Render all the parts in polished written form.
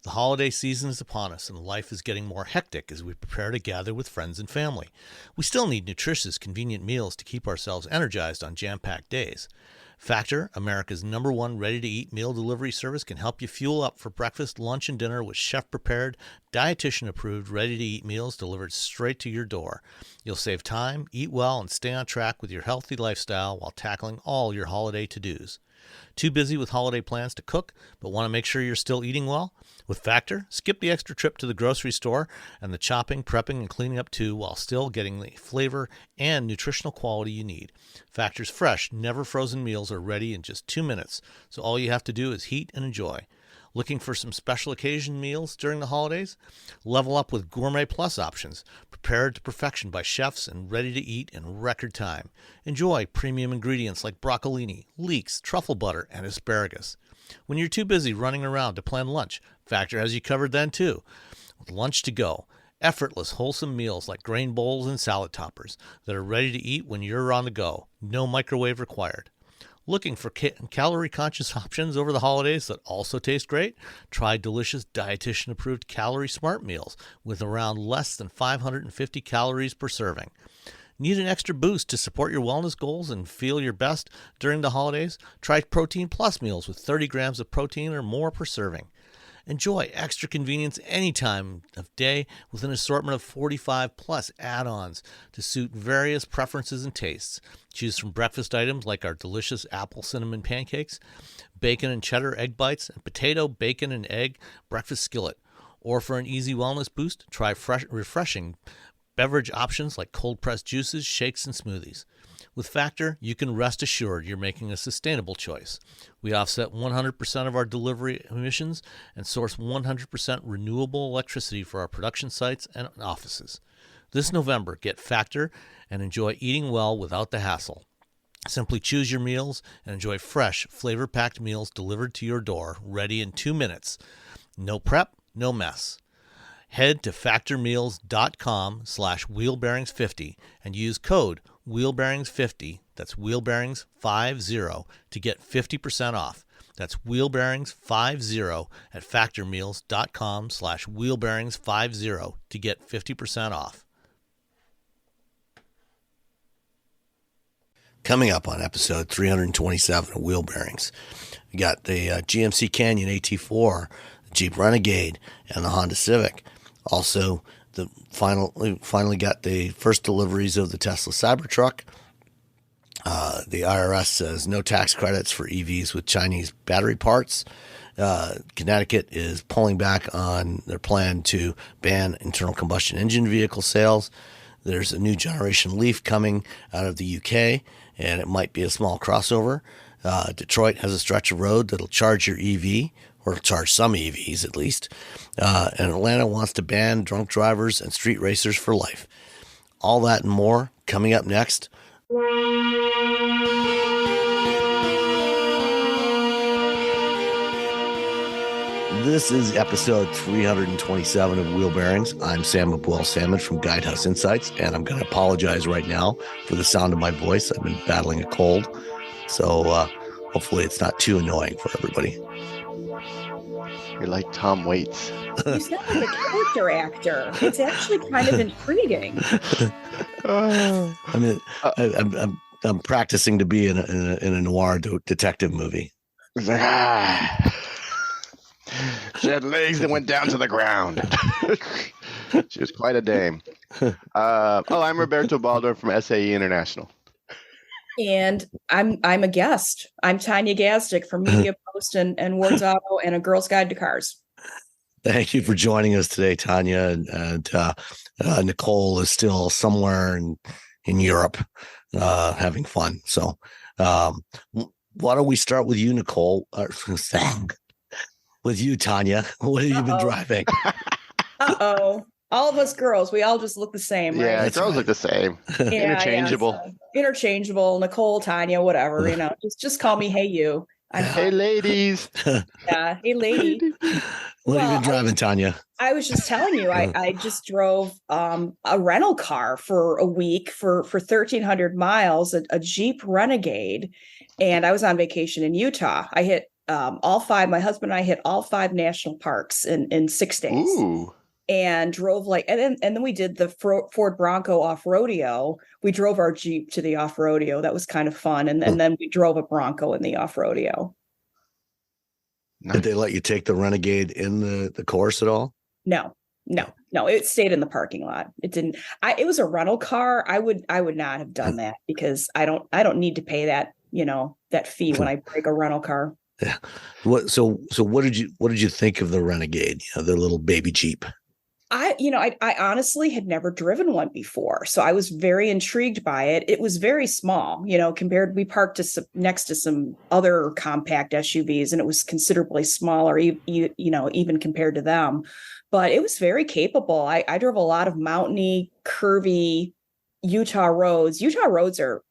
The holiday season is upon us, and life is getting more hectic as we prepare to gather with friends and family. We still need nutritious, convenient meals to keep ourselves energized on jam-packed days. Factor, America's #1 ready-to-eat meal delivery service, can help you fuel up for breakfast, lunch, and dinner with chef-prepared, dietitian-approved, ready-to-eat meals delivered straight to your door. You'll save time, eat well, and stay on track with your healthy lifestyle while tackling all your holiday to-dos. Too busy with holiday plans to cook, but want to make sure you're still eating well? With Factor, skip the extra trip to the grocery store and the chopping, prepping, and cleaning up too, while still getting the flavor and nutritional quality you need. Factor's fresh, never frozen meals are ready in just 2 minutes, so all you have to do is heat and enjoy. Looking for some special occasion meals during the holidays? Level up with Gourmet Plus options, prepared to perfection by chefs and ready to eat in record time. Enjoy premium ingredients like broccolini, leeks, truffle butter, and asparagus. When you're too busy running around to plan lunch, Factor has you covered then too. With lunch to go, effortless, wholesome meals like grain bowls and salad toppers that are ready to eat when you're on the go. No microwave required. Looking for calorie-conscious options over the holidays that also taste great? Try delicious dietitian-approved Calorie Smart meals with around less than 550 calories per serving. Need an extra boost to support your wellness goals and feel your best during the holidays? Try Protein Plus meals with 30 grams of protein or more per serving. Enjoy extra convenience any time of day with an assortment of 45 plus add-ons to suit various preferences and tastes. Choose from breakfast items like our delicious apple cinnamon pancakes, bacon and cheddar egg bites, and potato, bacon, and egg breakfast skillet. Or for an easy wellness boost, try refreshing beverage options like cold-pressed juices, shakes, and smoothies. With Factor, you can rest assured you're making a sustainable choice. We offset 100% of our delivery emissions and source 100% renewable electricity for our production sites and offices. This November, get Factor and enjoy eating well without the hassle. Simply choose your meals and enjoy fresh, flavor-packed meals delivered to your door, ready in 2 minutes. No prep, no mess. Head to factormeals.com/wheelbearings50 and use code wheelbearings50, that's wheelbearings50, to get 50% off. That's wheelbearings50 at factormeals.com/wheelbearings50 to get 50% off. Coming up on episode 327 of Wheel Bearings, we got the GMC Canyon AT4, the Jeep Renegade, and the Honda Civic. Also, finally got the first deliveries of the Tesla Cybertruck. The IRS says no tax credits for EVs with Chinese battery parts. Connecticut is pulling back on their plan to ban internal combustion engine vehicle sales. There's a new generation Leaf coming out of the UK, and it might be a small crossover. Detroit has a stretch of road that'll charge your EV, or charge some EVs at least. And Atlanta wants to ban drunk drivers and street racers for life. All that and more coming up next. This is episode 327 of Wheel Bearings. I'm Sam Salmon from Guidehouse Insights, and I'm going to apologize right now for the sound of my voice. I've been battling a cold, so hopefully it's not too annoying for everybody. You're like Tom Waits. You sound like a character actor. It's actually kind of intriguing. Oh. I mean, I'm practicing to be in a noir detective movie. She had legs that went down to the ground. She was quite a dame. I'm Roberto Baldo from SAE International. And I'm a guest. I'm Tanya Gazdik from Media Post and Ward's Auto and A Girl's Guide to Cars. Thank you for joining us today, Tanya. And Nicole is still somewhere in Europe having fun. So why don't we start with you, Nicole? With you, Tanya. What have you been driving? All of us girls, we all just look the same, right? Yeah, girls look the same. Interchangeable. Yeah, so interchangeable. Nicole, Tanya, whatever, just call me Hey You. Hey ladies. Yeah, hey lady. What have you been driving, Tanya? I was just telling you, I just drove a rental car for a week for 1,300 miles, a Jeep Renegade, and I was on vacation in Utah. I hit all five. My husband and I hit all 5 national parks in 6 days. Ooh. And drove and then we did the Ford Bronco off rodeo. We drove our Jeep to the off rodeo. That was kind of fun. And then we drove a Bronco in the off rodeo. Nice. Did they let you take the Renegade in the course at all? No. It stayed in the parking lot. It didn't. It was a rental car. I would not have done that because I don't need to pay that, that fee when I break a rental car. Yeah. So what did you think of the Renegade? The little baby Jeep. I honestly had never driven one before, so I was very intrigued by it. It was very small, compared. We parked next to some other compact SUVs, and it was considerably smaller, even compared to them. But it was very capable. I drove a lot of mountainy, curvy Utah roads. Utah roads are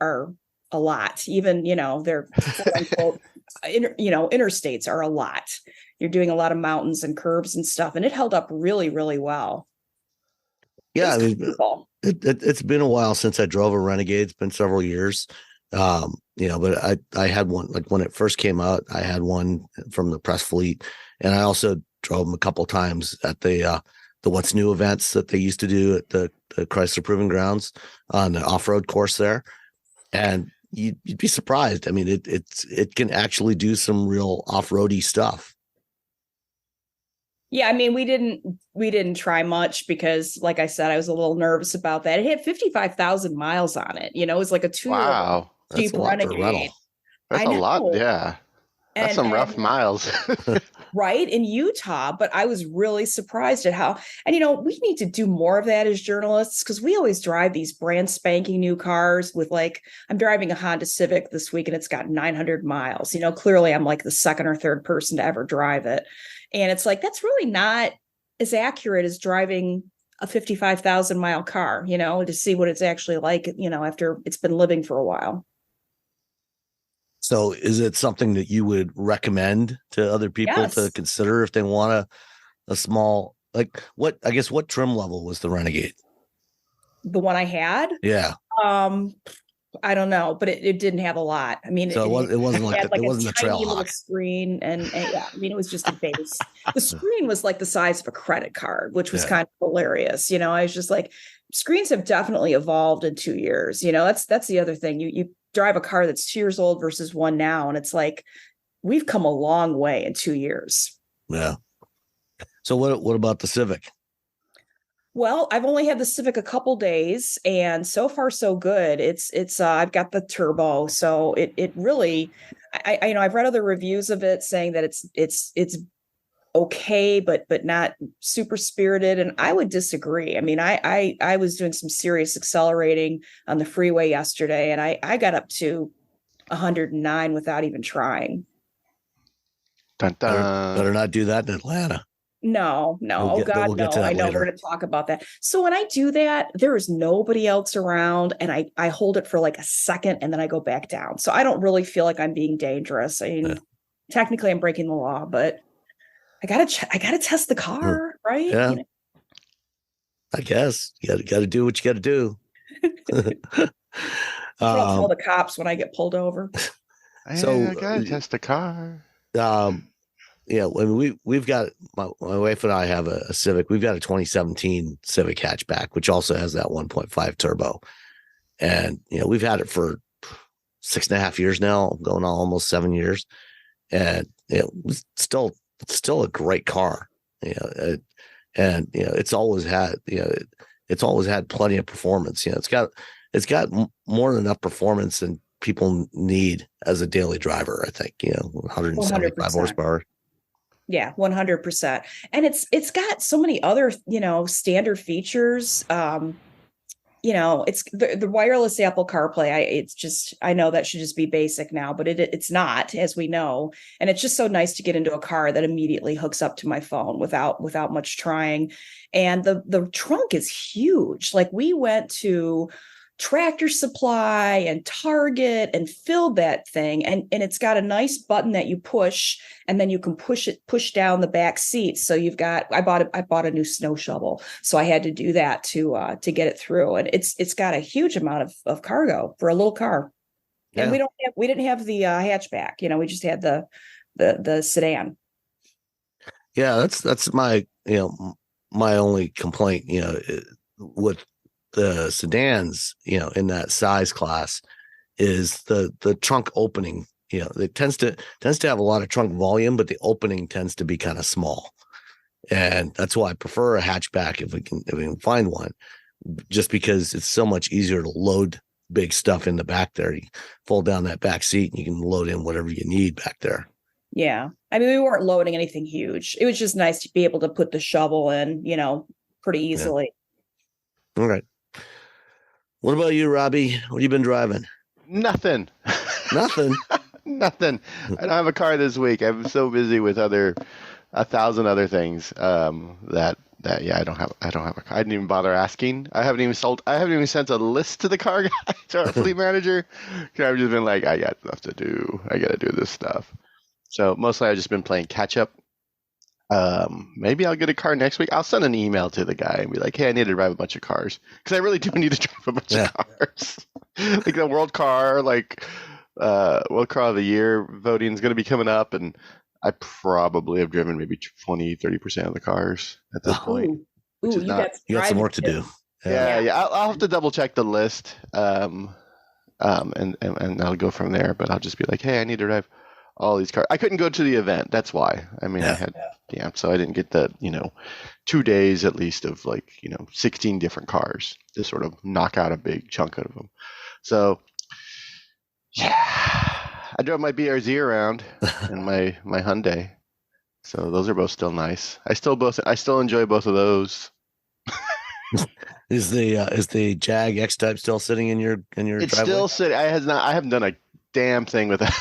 a lot. Even they're quote unquote, interstates are a lot. You're doing a lot of mountains and curves and stuff, and it held up really, really well. Yeah, it's been a while since I drove a Renegade. It's been several years, but I had one like when it first came out. I had one from the press fleet, and I also drove them a couple times at the What's New events that they used to do at the Chrysler Proving Grounds on the off-road course there, and you'd be surprised. I mean, it can actually do some real off-roady stuff. Yeah, I mean, we didn't try much because, like I said, I was a little nervous about that. It had 55,000 miles on it. It was like a 2-year-old Jeep Renegade. That's a lot. Yeah, that's some rough miles. Right, in Utah. But I was really surprised at how, and we need to do more of that as journalists, because we always drive these brand spanking new cars with I'm driving a Honda Civic this week and it's got 900 miles. Clearly I'm like the second or third person to ever drive it. And it's that's really not as accurate as driving a 55,000 mile car, to see what it's actually like, after it's been living for a while. So is it something that you would recommend to other people to consider if they want a small, what trim level was the Renegade? The one I had? Yeah. I don't know, but it didn't have a lot. I mean, so it wasn't like it wasn't a Trailhawk. Little screen, and yeah, I mean, it was just a base. The screen was like the size of a credit card, which was kind of hilarious. I was just screens have definitely evolved in 2 years. That's the other thing. You drive a car that's 2 years old versus one now, and it's we've come a long way in 2 years. Yeah. So what about the Civic? Well, I've only had the Civic a couple days, and so far so good. It's I've got the turbo, so it really, I've read other reviews of it saying that it's okay, but not super spirited, and I would disagree. I mean, I was doing some serious accelerating on the freeway yesterday, and I got up to 109 without even trying. Dun, dun. Better not do that in Atlanta. No. Oh God, no. I know we're going to talk about that. So when I do that, there is nobody else around, and I hold it for a second and then I go back down. So I don't really feel like I'm being dangerous. I mean, technically I'm breaking the law, but I gotta test the car, right? Yeah. I guess you got to do what you got to do. I'll tell the cops when I get pulled over. So I gotta test the car. Yeah, when we've got my wife and I have a Civic. We've got a 2017 Civic hatchback, which also has that 1.5 turbo, and we've had it for 6.5 years now, going on almost 7 years, and it's still a great car. It's always had plenty of performance. It's got more than enough performance than people need as a daily driver. I think 175 100%. Horsepower. Yeah, 100%. And it's got so many other, standard features. It's the wireless Apple CarPlay. I know that should just be basic now, but it's not, as we know. And it's just so nice to get into a car that immediately hooks up to my phone without much trying. And the trunk is huge. We went to Tractor Supply and Target and filled that thing, and it's got a nice button that you push, and then you can push down the back seat. So I bought a new snow shovel, so I had to do that to get it through, and it's got a huge amount of cargo for a little car. Yeah. And we didn't have the hatchback, we just had the the sedan. Yeah, that's my my only complaint, with the sedans, in that size class, is the trunk opening. It tends to have a lot of trunk volume, but the opening tends to be kind of small, and that's why I prefer a hatchback if we can find one, just because it's so much easier to load big stuff in the back there. You fold down that back seat and you can load in whatever you need back there. Yeah. I mean, we weren't loading anything huge. It was just nice to be able to put the shovel in, pretty easily. Yeah. All right. What about you, Robbie? What have you been driving? Nothing. Nothing. Nothing. I don't have a car this week. I'm so busy with 1,000 other things that I don't have a car. I didn't even bother asking. I haven't even sent a list to the car guy, to our fleet manager. I've just been like, I got stuff to do. I got to do this stuff. So mostly I've just been playing catch up. Maybe I'll get a car next week. I'll send an email to the guy and be like, hey, I need to drive a bunch of cars, because I really do need to drive a bunch of cars. Like the World Car, World Car of the Year voting is going to be coming up, and I probably have driven maybe 20-30% of the cars at this point. Ooh, you got some work to do. Yeah. I'll have to double check the list, and I'll go from there. But I'll just be like, hey, I need to drive all these cars. I couldn't go to the event. That's why. I mean, I had so I didn't get the 2 days at least of 16 different cars to sort of knock out a big chunk of them. So yeah, I drove my BRZ around and my Hyundai. So those are both still nice. I still enjoy both of those. Is the Jag X-Type still sitting in your driveway? It's still sitting. I haven't done a damn thing with that.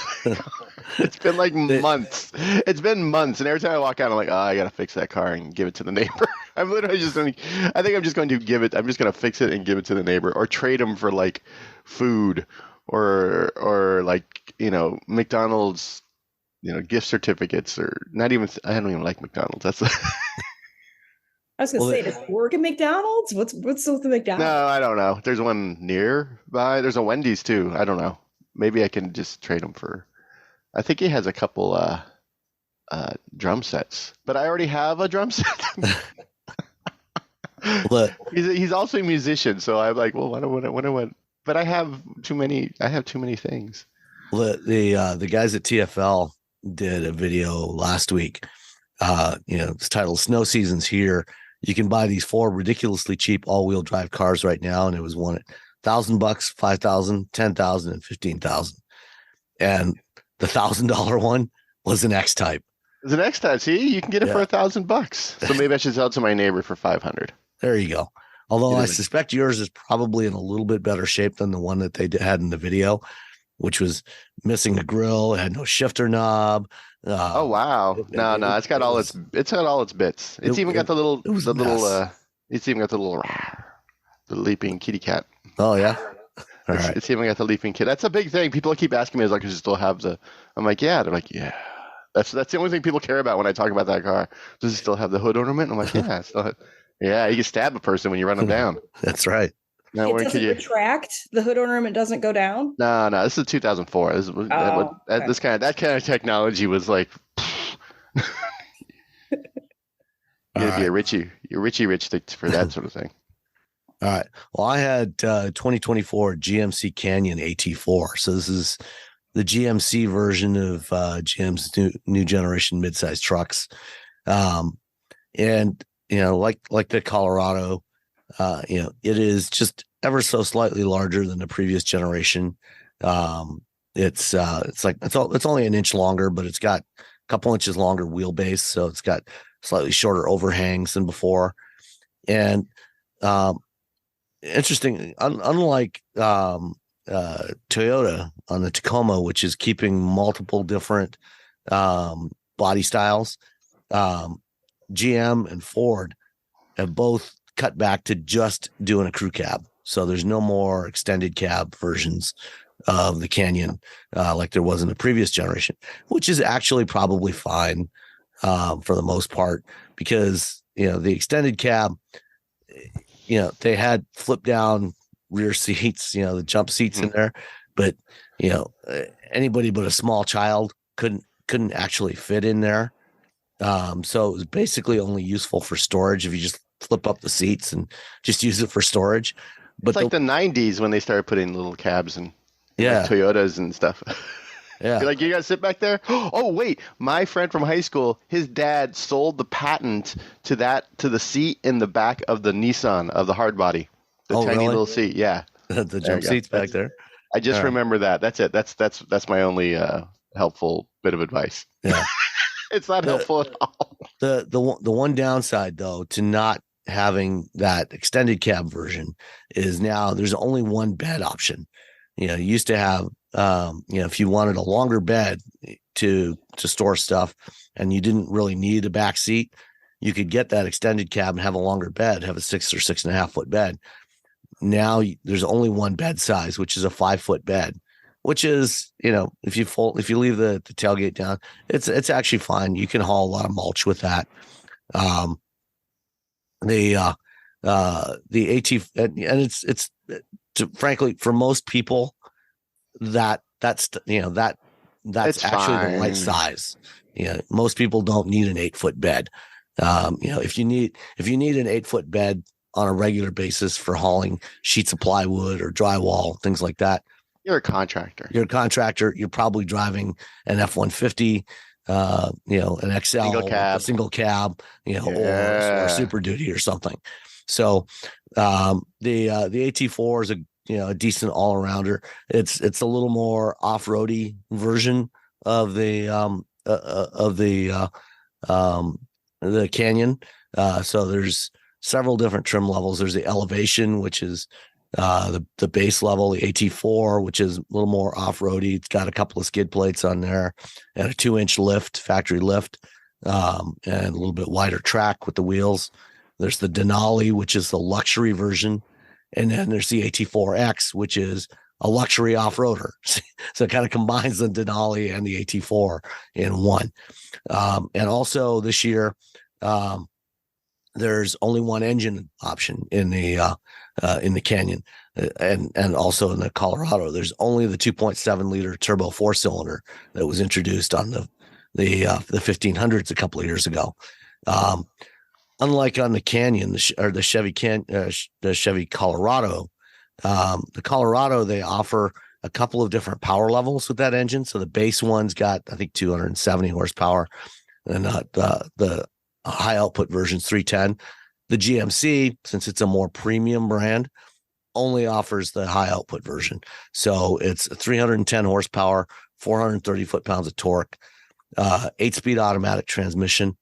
It's been months. It's been months, and every time I walk out, I'm like, oh, I gotta fix that car and give it to the neighbor. I'm literally just going. I think I'm just going to give it. I'm just going to fix it and give it to the neighbor, or trade them for food, or McDonald's, gift certificates, or not even. I don't even like McDonald's. That's. I was going to say, does it work at McDonald's? What's with the McDonald's? No, I don't know. There's one nearby. There's a Wendy's too. I don't know. Maybe I can just trade them for. I think he has a couple drum sets, but I already have a drum set. He's also a musician, so I'm like, well, what? But I have too many. I have too many things. The guys at TFL did a video last week. It's titled "Snow Season's Here." You can buy these 4 ridiculously cheap all-wheel drive cars right now, and it was one at $1,000, $5,000, $10,000, and $15,000. And the $1,000 one was an X-Type. It's an X-Type. See, you can get it for $1,000. So maybe I should sell it to my neighbor for $500. There you go. Although I suspect yours is probably in a little bit better shape than the one that they had in the video, which was missing a grill, it had no shifter knob. Oh wow! No, it's got all its bits. It's even got the leaping kitty cat. Oh yeah. All right. It's even got the leaping kit. That's a big thing. People keep asking me, does it still have the? I'm like, yeah. They're like, yeah. That's the only thing people care about when I talk about that car. Does it still have the hood ornament? I'm like, yeah. Yeah, you can stab a person when you run them down. That's right. Now, it doesn't retract. The hood ornament doesn't go down. No. This is 2004. That kind of technology was like. You'd be a Richie. You're Richie rich for that sort of thing. All right. Well, I had 2024 GMC Canyon AT4. So this is the GMC version of GM's new generation midsize trucks. And like the Colorado, it is just ever so slightly larger than the previous generation. It's only an inch longer, but it's got a couple inches longer wheelbase, so it's got slightly shorter overhangs than before. And interesting, unlike Toyota on the Tacoma, which is keeping multiple different body styles, GM and Ford have both cut back to just doing a crew cab. So there's no more extended cab versions of the Canyon like there was in the previous generation, which is actually probably fine for the most part, because the extended cab, they had flip down rear seats, the jump seats in there, but anybody but a small child couldn't couldn't actually fit in there. So it was basically only useful for storage if you just flip up the seats and just use it for storage. But it's like the 90s when they started putting little cabs and yeah, like Toyotas and stuff. yeah. You're like, you gotta sit back there. Oh wait, my friend from high school, his dad sold the patent to the seat in the back of the Nissan of the hard body, the tiny really? little seat. Yeah, The jump seats back there. I just remember that. That's it. That's my only helpful bit of advice. Yeah, it's not helpful at all. The one downside though to not having that extended cab version is now there's only one bed option. You used to have if you wanted a longer bed to store stuff and you didn't really need a back seat, you could get that extended cab and have a longer bed, have a 6 or 6.5 foot bed. Now there's only one bed size, which is a 5 foot bed, which is, if you leave the tailgate down, it's actually fine. You can haul a lot of mulch with that. The AT, and it's frankly, for most people, that's actually fine. The right size. Most people don't need an 8 foot bed. If you need an 8 foot bed on a regular basis for hauling sheets of plywood or drywall, things like that, you're a contractor. You're probably driving an F-150, an XL, a single cab, or Super Duty or something. So the AT4 is a decent all arounder. It's a little more off-roady version of the Canyon. So there's several different trim levels. There's the Elevation, which is the base level, the AT4, which is a little more off-roady. It's got a couple of skid plates on there and a 2-inch lift, factory lift, and a little bit wider track with the wheels. There's the Denali, which is the luxury version. And then there's the AT4X, which is a luxury off-roader. So it kind of combines the Denali and the AT4 in one. And also this year, there's only one engine option in the Canyon, and also in the Colorado. There's only the 2.7 liter turbo 4-cylinder that was introduced on the 1500s a couple of years ago. Unlike on the Canyon, the Chevy Colorado, the Colorado, they offer a couple of different power levels with that engine. So the base one's got, I think, 270 horsepower, and the high output version's 310. The GMC, since it's a more premium brand, only offers the high output version. So it's 310 horsepower, 430 foot-pounds of torque, 8-speed automatic transmission.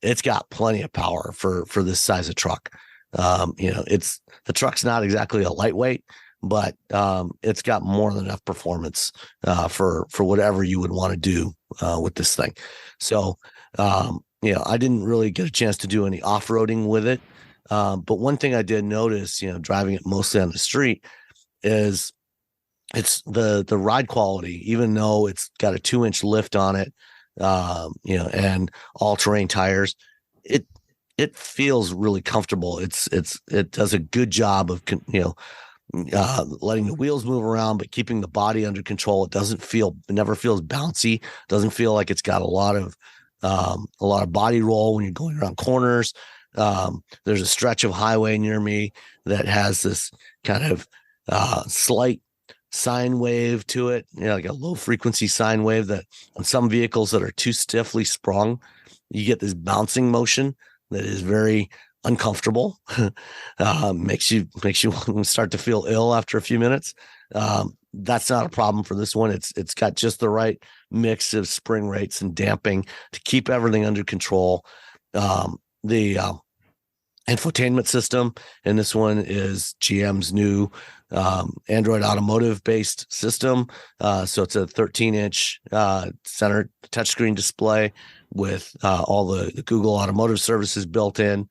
It's got plenty of power for this size of truck. The truck's not exactly a lightweight, but it's got more than enough performance for whatever you would want to do with this thing. So, I didn't really get a chance to do any off-roading with it. But one thing I did notice, driving it mostly on the street, is it's the ride quality, even though it's got a 2-inch lift on it, and all-terrain tires, it feels really comfortable. It does a good job of, letting the wheels move around, but keeping the body under control. It never feels bouncy. Doesn't feel like it's got a lot of body roll when you're going around corners. There's a stretch of highway near me that has this kind of slight sine wave to it, like a low frequency sine wave that on some vehicles that are too stiffly sprung, you get this bouncing motion that is very uncomfortable. Makes you start to feel ill after a few minutes. That's not a problem for this one. It's got just the right mix of spring rates and damping to keep everything under control. The infotainment system in this one is GM's new Android Automotive based system. So it's a 13-inch center touchscreen display with all the Google Automotive services built in.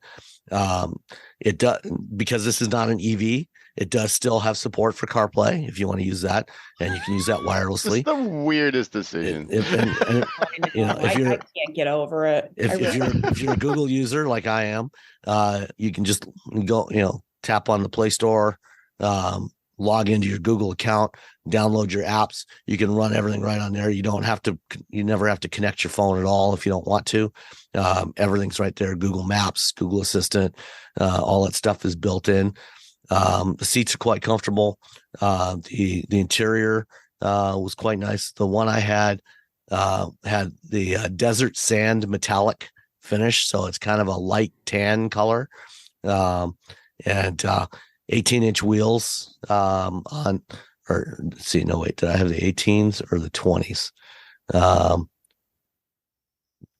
It does, because this is not an EV, it does still have support for CarPlay if you want to use that, and you can use that wirelessly. It's the weirdest decision. I can't get over it. If you're a Google user like I am, you can just go, tap on the Play Store log into your Google account, download your apps. You can run everything right on there. You never have to connect your phone at all if you don't want to. Everything's right there. Google Maps, Google Assistant, all that stuff is built in. The seats are quite comfortable. The interior was quite nice. The one I had the desert sand metallic finish, so it's kind of a light tan color, and 18-inch wheels did I have the 18s or the 20s?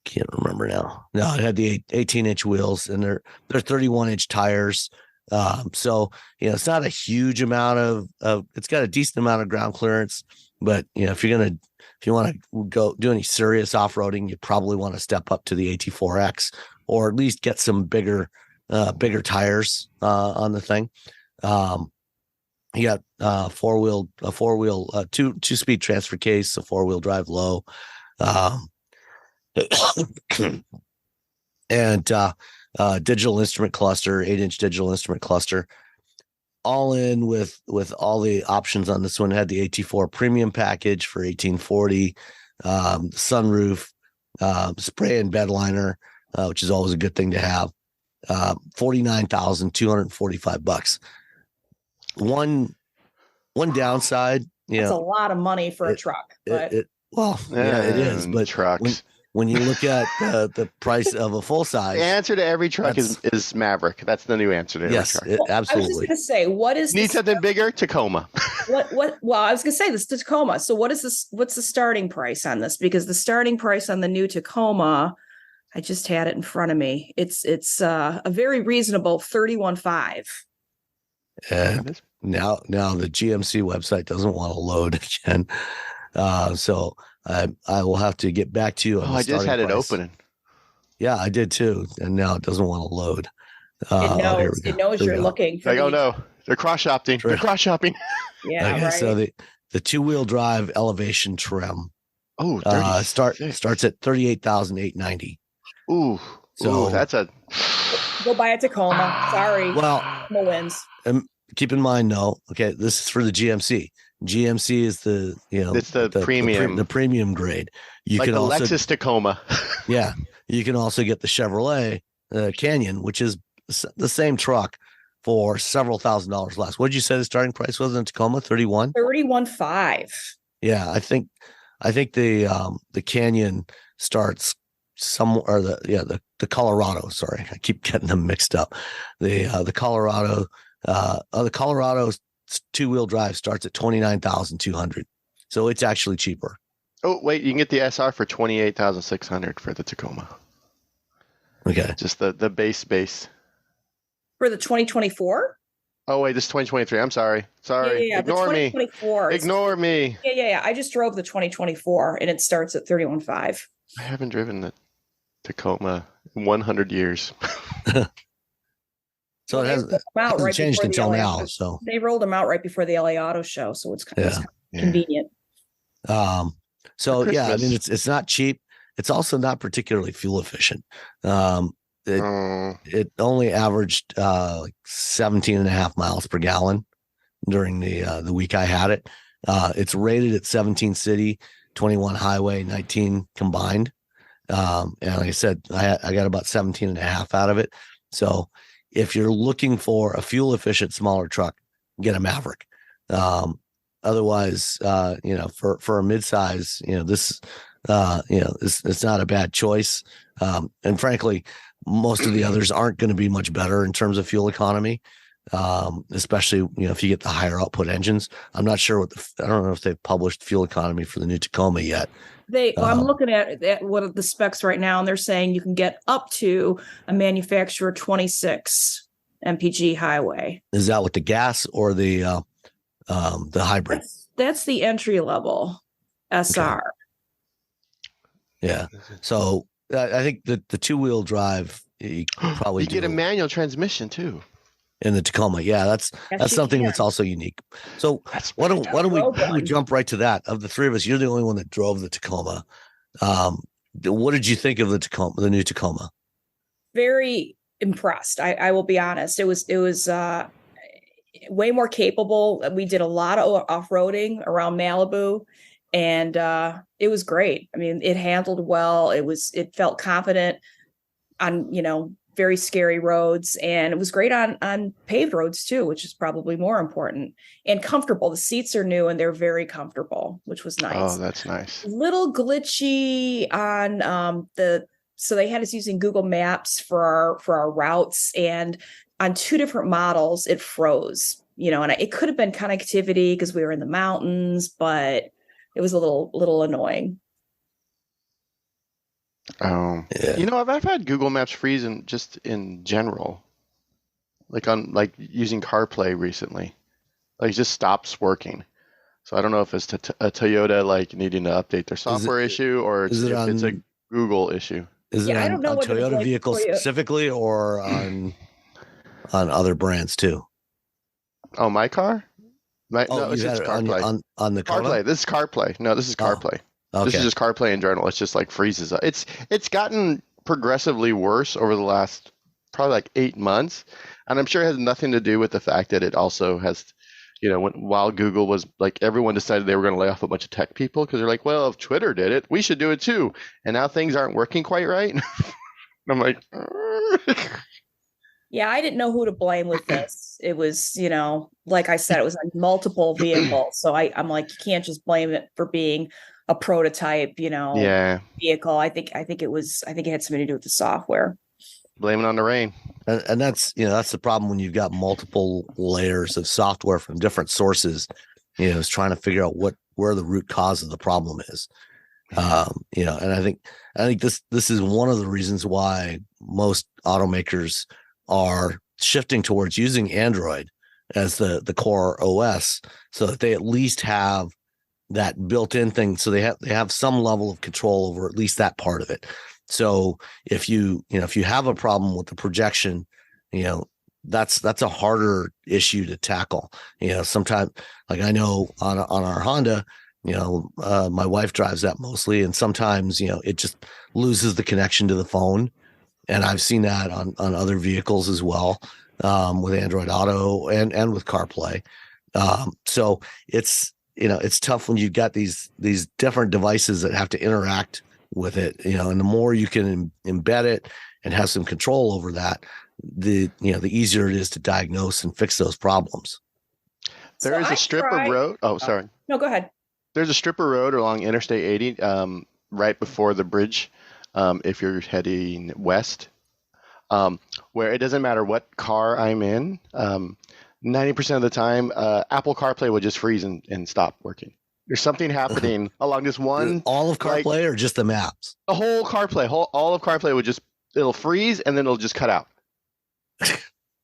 Can't remember now. No, it had the 18-inch wheels, and they're 31-inch tires. So it's not a huge amount of it's got a decent amount of ground clearance, but if you want to go do any serious off-roading, you probably want to step up to the AT4X, or at least get some bigger tires on the thing. You got two-speed transfer case, a 4-wheel drive low, and digital instrument cluster, 8-inch digital instrument cluster. All in with all the options on this one. It had the AT4 premium package for $1,840, sunroof, spray and bed liner, which is always a good thing to have. $49,245. One downside, that's a lot of money for a truck. But it is. But trucks. When you look at the price of a full size, the answer to every truck is Maverick. That's the new answer to every truck. Absolutely. I was just going to say, what is need something bigger? Tacoma. Well, I was going to say this Tacoma. So what is this? What's the starting price on this? Because the starting price on the new Tacoma, I just had it in front of me. It's a very reasonable $31,500. And now the GMC website doesn't want to load again, so I will have to get back to you. I just had it opening. Yeah, I did too, and now it doesn't want to load. It knows you're looking. For no, they're cross shopping. They're cross shopping. Yeah, okay, right. So the 2-wheel drive elevation trim. Starts at $38,890. Ooh, so that's a go buy a Tacoma. Sorry, well, Tacoma wins. Keep in mind, though. Okay, this is for the GMC. GMC is it's the premium, the premium grade. You like can the also Lexus Tacoma. Yeah, you can also get the Chevrolet Canyon, which is the same truck for several $1,000s less. What did you say the starting price was in Tacoma? $31,500. Yeah, I think the Canyon starts somewhere. The Colorado. Sorry, I keep getting them mixed up. The Colorado. The Colorado 2-wheel drive starts at $29,200, so it's actually cheaper. Oh wait, you can get the SR for $28,600 for the Tacoma. Okay, just the base for the 2024. Oh wait, this is 2023. I'm sorry. Yeah, Ignore me. Ignore me. Yeah. I just drove the 2024, and it starts at $31,500. I haven't driven the Tacoma in 100 years. So it hasn't changed until now. So they rolled them out right before the LA Auto Show, so it's kind of convenient. So yeah, I mean it's not cheap. It's also not particularly fuel efficient. It only averaged 17.5 miles per gallon during the week I had it. It's rated at 17 city, 21 highway, 19 combined. And like I said, I got about 17.5 out of it. So if you're looking for a fuel efficient smaller truck, get a Maverick. Otherwise, for a midsize, it's not a bad choice. And frankly, most of the others aren't going to be much better in terms of fuel economy, especially if you get the higher output engines. I'm not sure I don't know if they've published fuel economy for the new Tacoma yet. I'm looking at what are the specs right now, and they're saying you can get up to a manufacturer 26 mpg highway. Is that with the gas or the hybrid? That's the entry level SR. Okay. Yeah. So I think the 2-wheel drive you probably get a manual transmission too. In the Tacoma, yeah, that's something that's also unique. So why don't we jump right to that? Of the three of us, you're the only one that drove the Tacoma. What did you think of the new Tacoma? Very impressed. I will be honest. It was way more capable. We did a lot of off-roading around Malibu, and it was great. I mean, it handled well. It felt confident on, very scary roads, and it was great on paved roads too, which is probably more important, and comfortable. The seats are new and they're very comfortable, which was nice. Oh, that's nice. Little glitchy on so they had us using Google Maps for our routes, and on 2 different models it froze, and it could have been connectivity because we were in the mountains, but it was a little annoying. Yeah. I've had Google Maps freeze just in general, like using CarPlay recently, like it just stops working. So I don't know if it's a Toyota like needing to update their software issue, or it's a Google issue. Is it I don't know on what Toyota like vehicles specifically, or on other brands too? Oh, my car? No, it's just CarPlay. On the CarPlay. This is CarPlay. No, this is CarPlay. Okay. This is just CarPlay in general. It's just like freezes. It's gotten progressively worse over the last probably like 8 months, and I'm sure it has nothing to do with the fact that it also has, while Google was like, everyone decided they were going to lay off a bunch of tech people because they're like, well, if Twitter did it, we should do it too, and now things aren't working quite right. I'm like, yeah, I didn't know who to blame with this. It was, like I said, it was on multiple vehicles, so I'm like, you can't just blame it for being a prototype, vehicle. I think it had something to do with the software. Blame it on the rain. And that's the problem when you've got multiple layers of software from different sources, is trying to figure out where the root cause of the problem is. And I think this is one of the reasons why most automakers are shifting towards using Android as the core OS, so that they at least have that built-in thing, so they have some level of control over at least that part of it. So if you have a problem with the projection, that's a harder issue to tackle. Sometimes, like I know on our Honda, my wife drives that mostly, and sometimes it just loses the connection to the phone, and I've seen that on other vehicles as well, with Android Auto and with CarPlay. So it's tough when you've got these different devices that have to interact with it, and the more you can embed it and have some control over that, the easier it is to diagnose and fix those problems. There is a strip of road. Oh, sorry. No, go ahead. There's a strip of road along Interstate 80, right before the bridge, if you're heading west, where it doesn't matter what car I'm in. 90% of the time, Apple CarPlay will just freeze and stop working. There's something happening along this one. All of CarPlay, or just the maps? The whole CarPlay, all of CarPlay would it'll freeze and then it'll just cut out.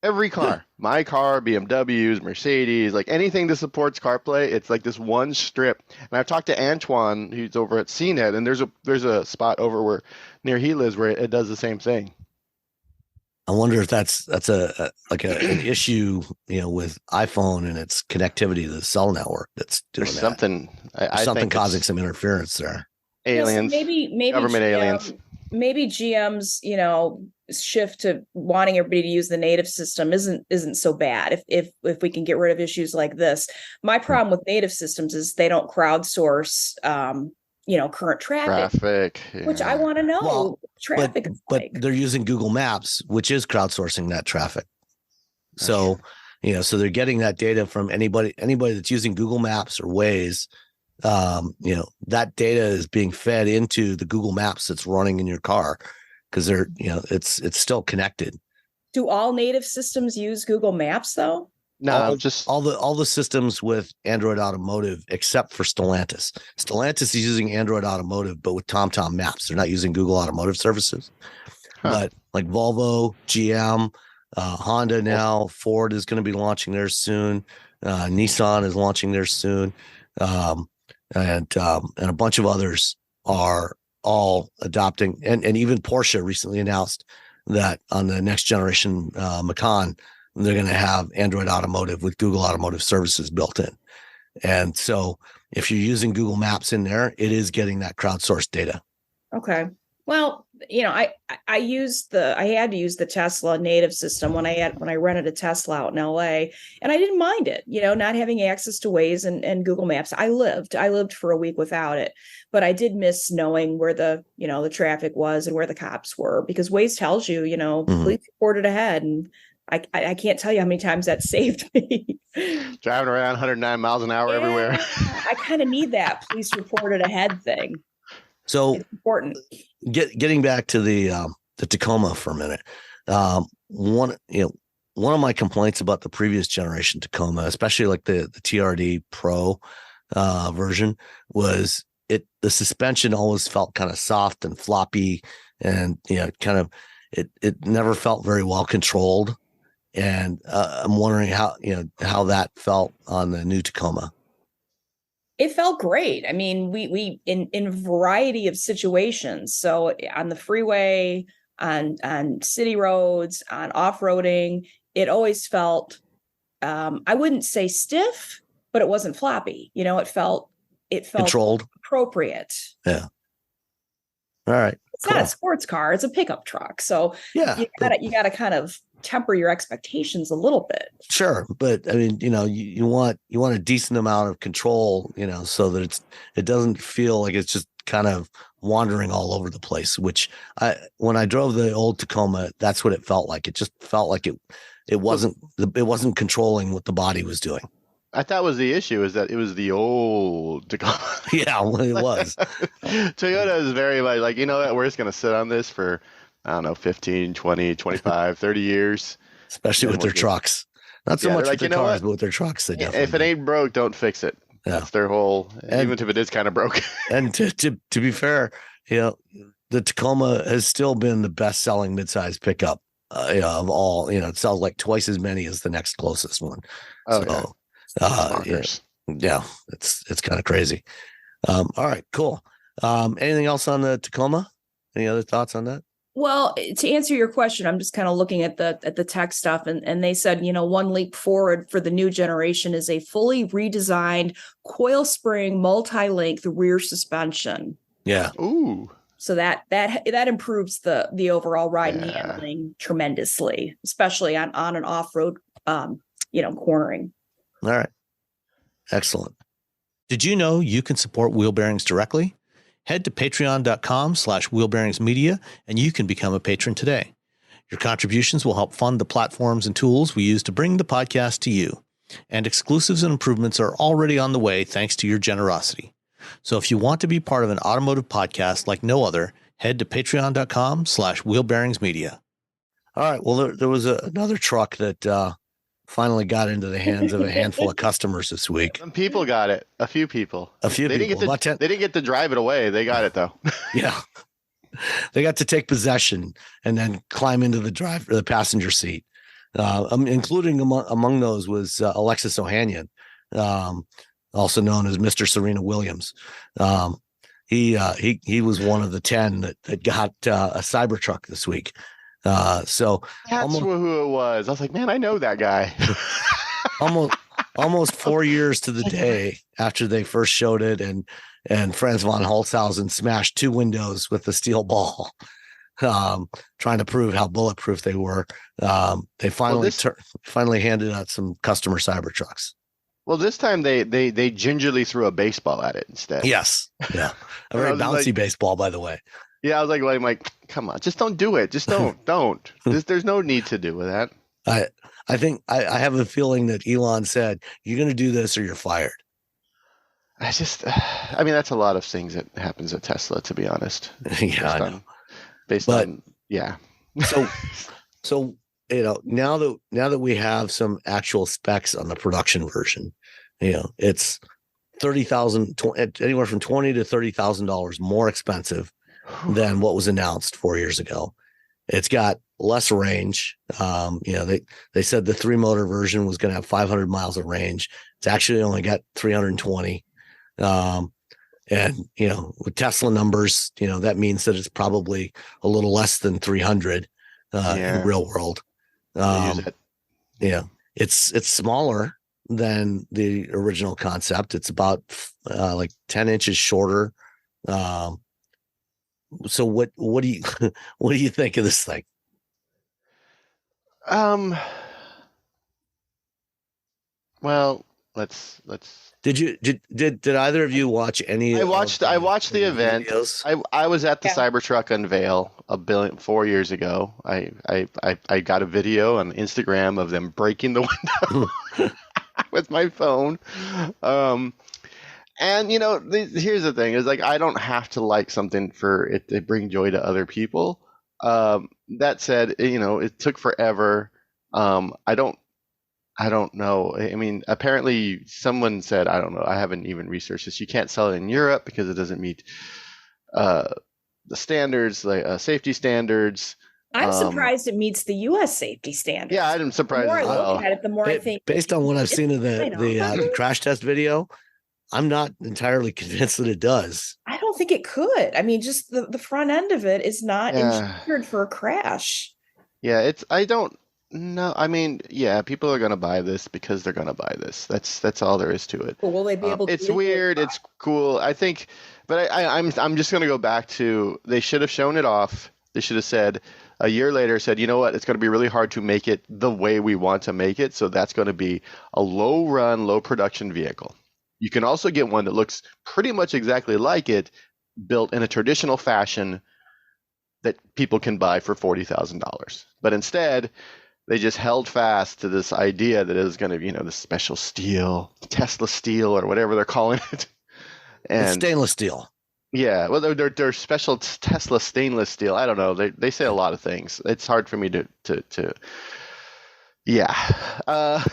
Every car, my car, BMWs, Mercedes, like anything that supports CarPlay, it's like this one strip. And I've talked to Antoine, who's over at CNET, and there's a spot over near he lives where it does the same thing. I wonder if that's an issue, with iPhone and its connectivity to the cell network that's doing There's that. Something. I something think causing some interference there. Aliens. So maybe government GM, aliens. Maybe GM's, shift to wanting everybody to use the native system isn't so bad if we can get rid of issues like this. My problem with native systems is they don't crowdsource current traffic, yeah. which I want to know. Well, traffic but they're using Google Maps, which is crowdsourcing that traffic. So so they're getting that data from anybody that's using Google Maps or Waze. That data is being fed into the Google Maps that's running in your car, because they're it's still connected. Do all native systems use Google Maps though? No, all the systems with Android Automotive except for Stellantis. Stellantis is using Android Automotive, but with TomTom Maps. They're not using Google Automotive Services. But like Volvo, GM, Honda now, Ford is going to be launching theirs soon. Nissan is launching theirs soon, and a bunch of others are all adopting. And even Porsche recently announced that on the next generation Macan, they're going to have Android Automotive with Google Automotive Services built in. And so if you're using Google Maps in there, it is getting that crowdsourced data. Okay. Well, I had to use the Tesla native system when I rented a Tesla out in LA, and I didn't mind it, not having access to Waze and Google Maps. I lived for a week without it, but I did miss knowing where the traffic was and where the cops were, because Waze tells you, please report it ahead. And I can't tell you how many times that saved me. Driving around 109 miles an hour everywhere. I kind of need that police report it ahead thing. So it's important. Getting back to the Tacoma for a minute. One of my complaints about the previous generation Tacoma, especially like the TRD Pro version, was the suspension always felt kind of soft and floppy, and it never felt very well controlled. And I'm wondering how that felt on the new Tacoma. It felt great. I mean, we in a variety of situations. So on the freeway, on city roads, on off-roading, it always felt, I wouldn't say stiff, but it wasn't floppy. It felt controlled, appropriate. Yeah. All right. It's not a sports car; it's a pickup truck. So yeah, you gotta kind of temper your expectations a little bit. Sure, but I mean, you want a decent amount of control, so that it doesn't feel like it's just kind of wandering all over the place. Which when I drove the old Tacoma, that's what it felt like. It just felt like it wasn't controlling what the body was doing. I thought was the issue is that it was the old Tacoma. Yeah, well, it was. Toyota is very much like, we're just going to sit on this for, I don't know, 15, 20, 25, 30 years. Especially with their trucks. Not so much with their cars, but with their trucks. They definitely if it ain't broke, don't fix it. Yeah. That's their whole, even if it is kind of broke. And to be fair, the Tacoma has still been the best-selling midsize pickup of all. It sells like twice as many as the next closest one. Oh, so, yeah. Yeah, it's kind of crazy. All right, cool. Anything else on the Tacoma? Any other thoughts on that? Well, to answer your question, I'm just kind of looking at the tech stuff, and they said, one leap forward for the new generation is a fully redesigned coil spring multi-length rear suspension. Yeah. Ooh. So that improves the overall ride and handling tremendously, especially on an off-road, cornering. All right. Excellent. Did you know you can support Wheel Bearings directly? Head to patreon.com/wheelbearingsmedia and you can become a patron today. Your contributions will help fund the platforms and tools we use to bring the podcast to you. And exclusives and improvements are already on the way thanks to your generosity. So if you want to be part of an automotive podcast like no other, head to patreon.com/wheelbearingsmedia. All right. Well, there was another truck that finally got into the hands of a handful of customers this week. Some people got it. A few people. They didn't get to drive it away. They got it though. Yeah. They got to take possession and then climb into the passenger seat. Including among those was Alexis Ohanian, also known as Mr. Serena Williams. He was one of the 10 that got a Cybertruck this week. So that's who it was. I was like, man, I know that guy. almost 4 years to the day after they first showed it, and Franz von Holzhausen smashed 2 windows with a steel ball, trying to prove how bulletproof they were. They finally handed out some customer Cybertrucks. Well, this time they gingerly threw a baseball at it instead. Yes, yeah, a very bouncy baseball, by the way. Yeah, I was like, come on, just don't do it. Just don't. There's no need to do with that. I think I have a feeling that Elon said, you're going to do this or you're fired. I mean, that's a lot of things that happens at Tesla, to be honest. Yeah, I know. So now that we have some actual specs on the production version, it's $30,000, anywhere from $20,000 to $30,000 more expensive than what was announced 4 years ago. It's got less range. They said the 3-motor version was going to have 500 miles of range. It's actually only got 320. And with Tesla numbers, that means that it's probably a little less than 300 in real world. It's smaller than the original concept. It's about like 10 inches shorter. So what do you what do you think of this thing? Well, let's. Did either of you watch any? I watched the event. Videos? I was at the Yeah. Cybertruck unveil 4 years ago. I got a video on Instagram of them breaking the window with my phone. And here's the thing: is like I don't have to like something for it to bring joy to other people. That said, it took forever. I don't know. I mean, apparently someone said, I don't know, I haven't even researched this. You can't sell it in Europe because it doesn't meet the standards, like safety standards. I'm surprised it meets the U.S. safety standards. Yeah, I'm surprised The more as I well. look at it, the more I think. Based on what I've seen of I know. the crash test video, I'm not entirely convinced that it does. I don't think it could. I mean, just the front end of it is not engineered for a crash. Yeah, I don't know. I mean, yeah, people are going to buy this because they're going to buy this. That's all there is to it. But will they be able to? It's weird. It's cool. I think, but I'm just going to go back to, they should have shown it off. They should have said a year later, you know what? It's going to be really hard to make it the way we want to make it. So that's going to be a low run, low production vehicle. You can also get one that looks pretty much exactly like it, built in a traditional fashion that people can buy for $40,000. But instead, they just held fast to this idea that it was going to be, the special steel, Tesla steel, or whatever they're calling it. And it's stainless steel. Yeah, well, they're special Tesla stainless steel. I don't know. They say a lot of things. It's hard for me to yeah.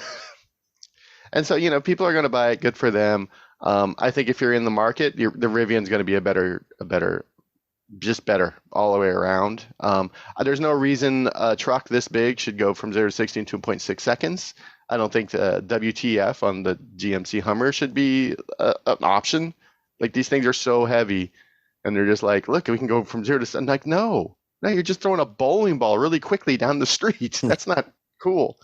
And so, people are going to buy it. Good for them. I think if you're in the market, the Rivian's going to be a better, just better all the way around. There's no reason a truck this big should go from 0 to 60 in 2.6 seconds. I don't think the WTF on the GMC Hummer should be an option. Like, these things are so heavy, and they're just like, look, we can go from 0 to. I'm like, no, you're just throwing a bowling ball really quickly down the street. That's not cool.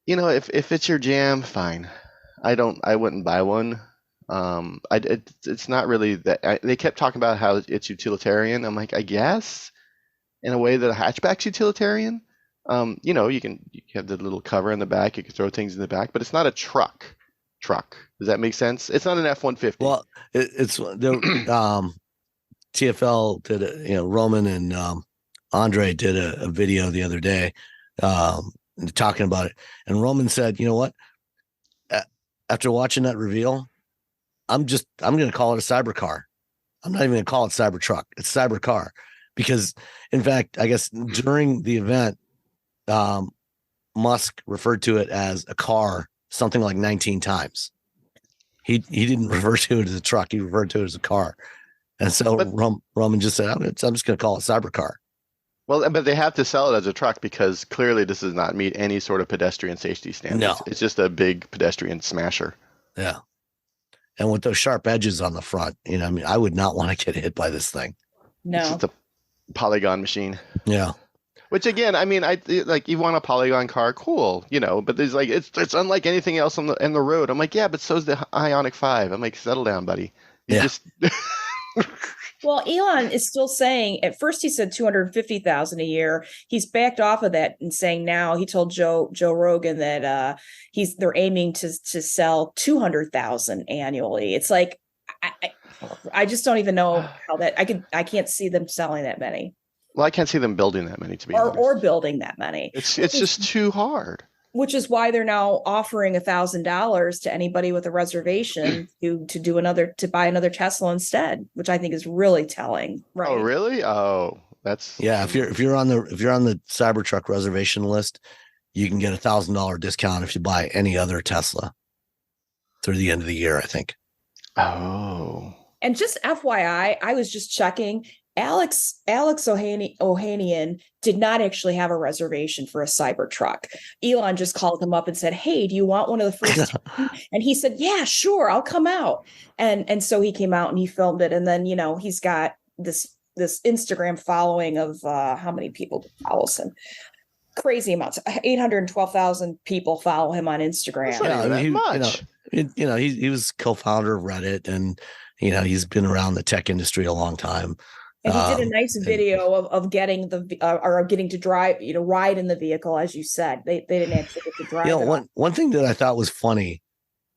If it's your jam, fine. I wouldn't buy one. It's not really that. They kept talking about how it's utilitarian. I'm like, I guess in a way that a hatchback's utilitarian. You have the little cover in the back. You can throw things in the back, but it's not a truck. Does that make sense? It's not an F-150. Well, it's the TFL did Roman and Andre did a video the other day talking about it, and Roman said, you know what? After watching that reveal, I'm going to call it a cybercar. I'm not even going to call it Cybertruck. It's cybercar because, in fact, I guess during the event, Musk referred to it as a car something like 19 times. He didn't refer to it as a truck. He referred to it as a car. And so Roman just said, I'm just going to call it cybercar. Well, but they have to sell it as a truck because clearly this does not meet any sort of pedestrian safety standards. No. It's just a big pedestrian smasher. Yeah. And with those sharp edges on the front, I would not want to get hit by this thing. No. It's just a polygon machine. Yeah. Which again, I mean, you want a polygon car, cool, but there's like it's unlike anything else on the road. I'm like, yeah, but so's the Ioniq 5. I'm like, settle down, buddy. Well, Elon is still saying, at first he said 250,000 a year. He's backed off of that and saying now, he told Joe Rogan that they're aiming to sell 200,000 annually. It's like I just don't even know how that I can't see them selling that many. Well, I can't see them building that many, to be honest. Or building that many. It's just too hard. Which is why they're now offering $1,000 to anybody with a reservation to buy another Tesla instead, which I think is really telling. Right? Oh, really? Oh, that's If you're on the Cybertruck reservation list, you can get $1,000 discount if you buy any other Tesla through the end of the year, I think. Oh. And just FYI, I was just checking. Alex Ohanian did not actually have a reservation for a Cybertruck. Elon just called him up and said, "Hey, do you want one of the first?" And he said, "Yeah, sure, I'll come out." And so he came out and he filmed it. And then he's got this Instagram following of how many people follows him? Crazy amounts. 812,000 people follow him on Instagram. That's not even that much. He was co-founder of Reddit, and He's been around the tech industry a long time. And he did a nice video of getting getting to drive, ride in the vehicle, as you said. They didn't actually get to drive. One thing that I thought was funny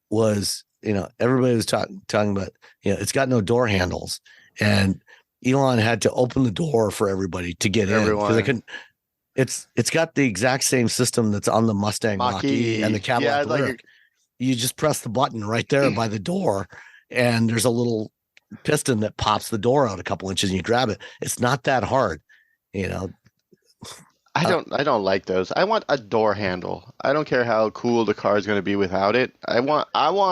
was, everybody was talking about, it's got no door handles, and Elon had to open the door for everybody to get in because they couldn't. It's got the exact same system that's on the Mustang Mach-E and the Cadillac Lyric. You just press the button right there by the door, and there's a little piston that pops the door out a couple inches and you grab it. It's not that hard. I don't like those. I want a door handle. I don't care how cool the car is going to be without it. I want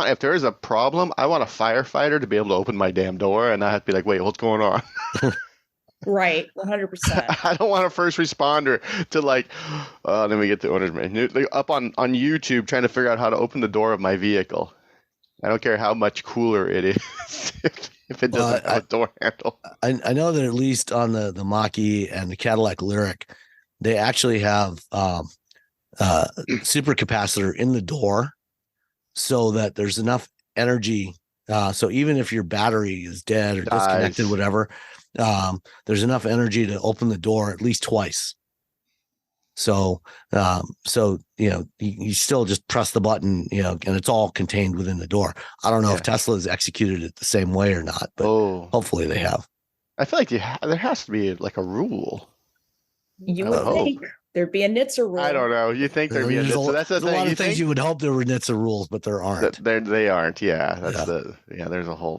if there is a problem, I want a firefighter to be able to open my damn door and not have to be like, wait, what's going on? Right, 100%. I don't want a first responder to let me get the owner's manual up on YouTube trying to figure out how to open the door of my vehicle. I don't care how much cooler it is if it doesn't have a door handle. I know that at least on the Mach-E and the Cadillac Lyric, they actually have supercapacitor in the door so that there's enough energy. So even if your battery is dead or disconnected, whatever, there's enough energy to open the door at least twice. So you still just press the button, and it's all contained within the door. I don't know if Tesla has executed it the same way or not, but hopefully they have. I feel like there has to be a rule. You would think there'd be a NHTSA rule. I don't know. You think there'd be a NHTSA? So that's the thing. A lot of things you would hope there were NHTSA rules, but there aren't. They aren't. Yeah, there's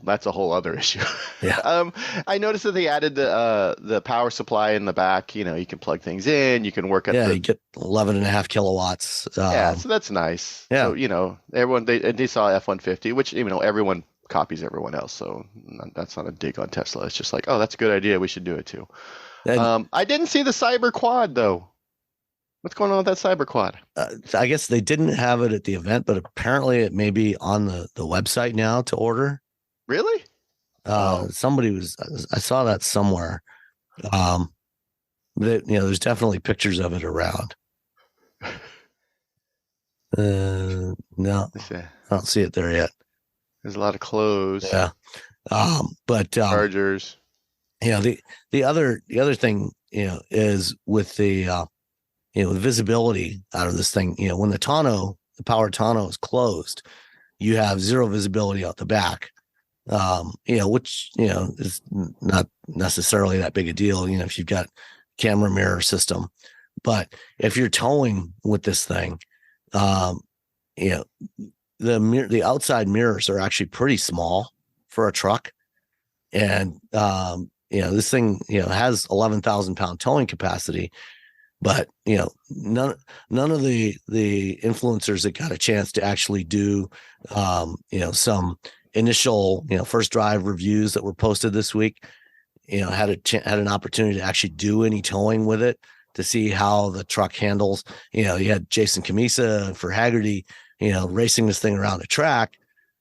that's a whole other issue. Yeah. I noticed that they added the power supply in the back. You can plug things in. You can work at you get 11.5 kilowatts. So that's nice. Yeah. So everyone they saw F-150, which everyone copies everyone else. So that's not a dig on Tesla. It's just like, oh, that's a good idea. We should do it too. I didn't see the Cyber Quad though. What's going on with that Cyber Quad? I guess they didn't have it at the event, but apparently it may be on the website now to order. Really? Somebody I saw that somewhere. There's definitely pictures of it around. No, I don't see it there yet. There's a lot of clothes. Yeah. But chargers. The other thing, is with the with visibility out of this thing, when the power tonneau is closed, you have zero visibility out the back, which, is not necessarily that big a deal, if you've got camera mirror system. But if you're towing with this thing, the outside mirrors are actually pretty small for a truck. And, this thing, has 11,000 pound towing capacity. But none of the influencers that got a chance to actually do some initial first drive reviews that were posted this week, had an opportunity to actually do any towing with it to see how the truck handles. You had Jason Camisa for Haggerty, racing this thing around a track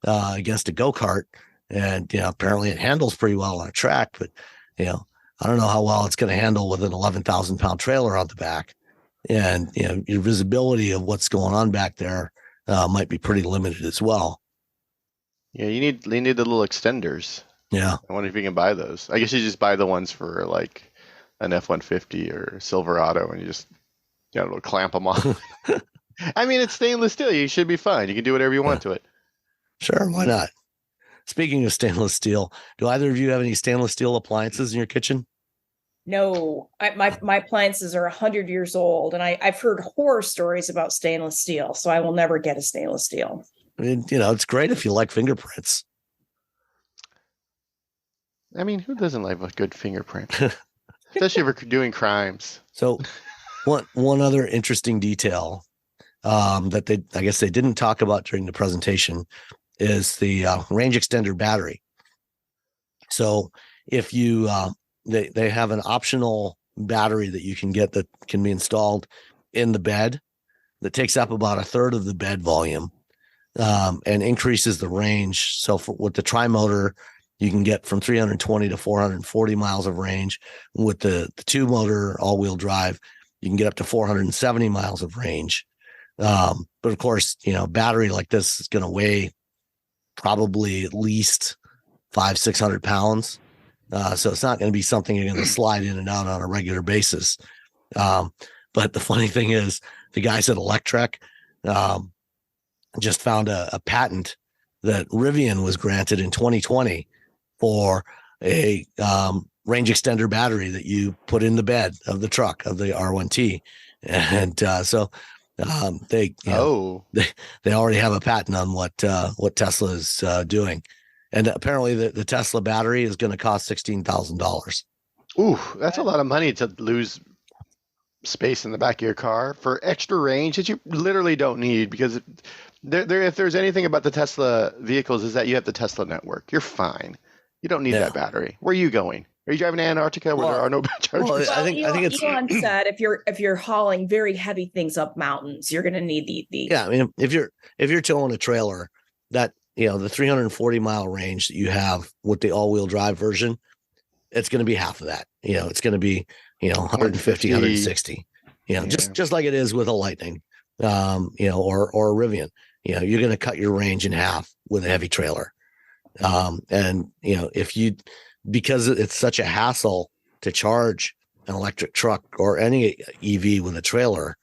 against a go-kart, and apparently it handles pretty well on a track, but I don't know how well it's going to handle with an 11,000 pound trailer on the back. And, your visibility of what's going on back there might be pretty limited as well. Yeah, you need the little extenders. Yeah. I wonder if you can buy those. I guess you just buy the ones for like an F-150 or Silverado and you just clamp them on. I mean, it's stainless steel. You should be fine. You can do whatever you want to it. Sure. Why not? Speaking of stainless steel, do either of you have any stainless steel appliances in your kitchen? No, my appliances are 100 years old, and I've heard horror stories about stainless steel, so I will never get a stainless steel. I mean, it's great if you like fingerprints. I mean, who doesn't like a good fingerprint? Especially if we're doing crimes. So one other interesting detail that I guess they didn't talk about during the presentation is the range extender battery. So if you they have an optional battery that you can get that can be installed in the bed that takes up about a third of the bed volume and increases the range. So with the tri-motor, you can get from 320 to 440 miles of range. With the two motor all-wheel drive, you can get up to 470 miles of range. But of course, battery like this is going to weigh probably at least 600 pounds. So it's not going to be something you're going to slide in and out on a regular basis. But the funny thing is, the guys at Electrek just found a patent that Rivian was granted in 2020 for a range extender battery that you put in the bed of the truck of the R1T. And so they already have a patent on what Tesla is doing. And apparently the Tesla battery is going to cost $16,000. Ooh, that's a lot of money to lose space in the back of your car for extra range that you literally don't need, because if there's anything about the Tesla vehicles is that you have the Tesla network. You're fine. You don't need that battery. Where are you going? Are you driving to Antarctica where there are no chargers? Well, I think it's Elon said if you're hauling very heavy things up mountains, you're going to need the. Yeah, I mean, if you're towing a trailer, that the 340-mile range that you have with the all-wheel drive version, it's going to be half of that. It's going to be 150, 160. Just like it is with a Lightning, or a Rivian. You're going to cut your range in half with a heavy trailer. Because it's such a hassle to charge an electric truck or any EV with a trailer,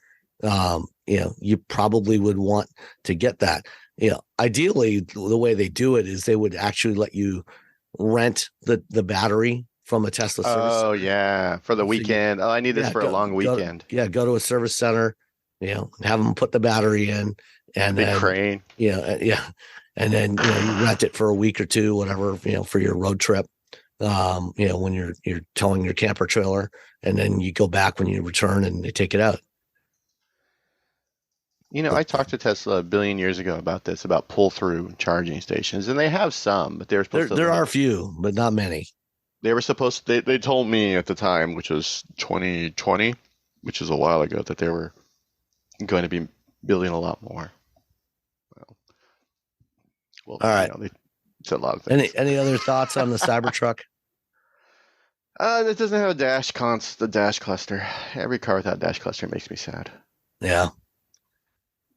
you probably would want to get that. Ideally, the way they do it is they would actually let you rent the battery from a Tesla service. Oh yeah, for the weekend. I need this for a long weekend. Go to a service center, have them put the battery in, and big then crane. And then you rent it for a week or two, whatever, for your road trip. When you're towing your camper trailer, and then you go back when you return and they take it out. I talked to Tesla a billion years ago about pull-through charging stations, and they have some, but they're supposed to. There are a few, but not many. They were supposed to, they told me at the time, which was 2020, which is a while ago, that they were going to be building a lot more. Well, all right. It's a lot of things. Any other thoughts on the Cybertruck? It doesn't have the dash cluster. Every car without dash cluster makes me sad. Yeah.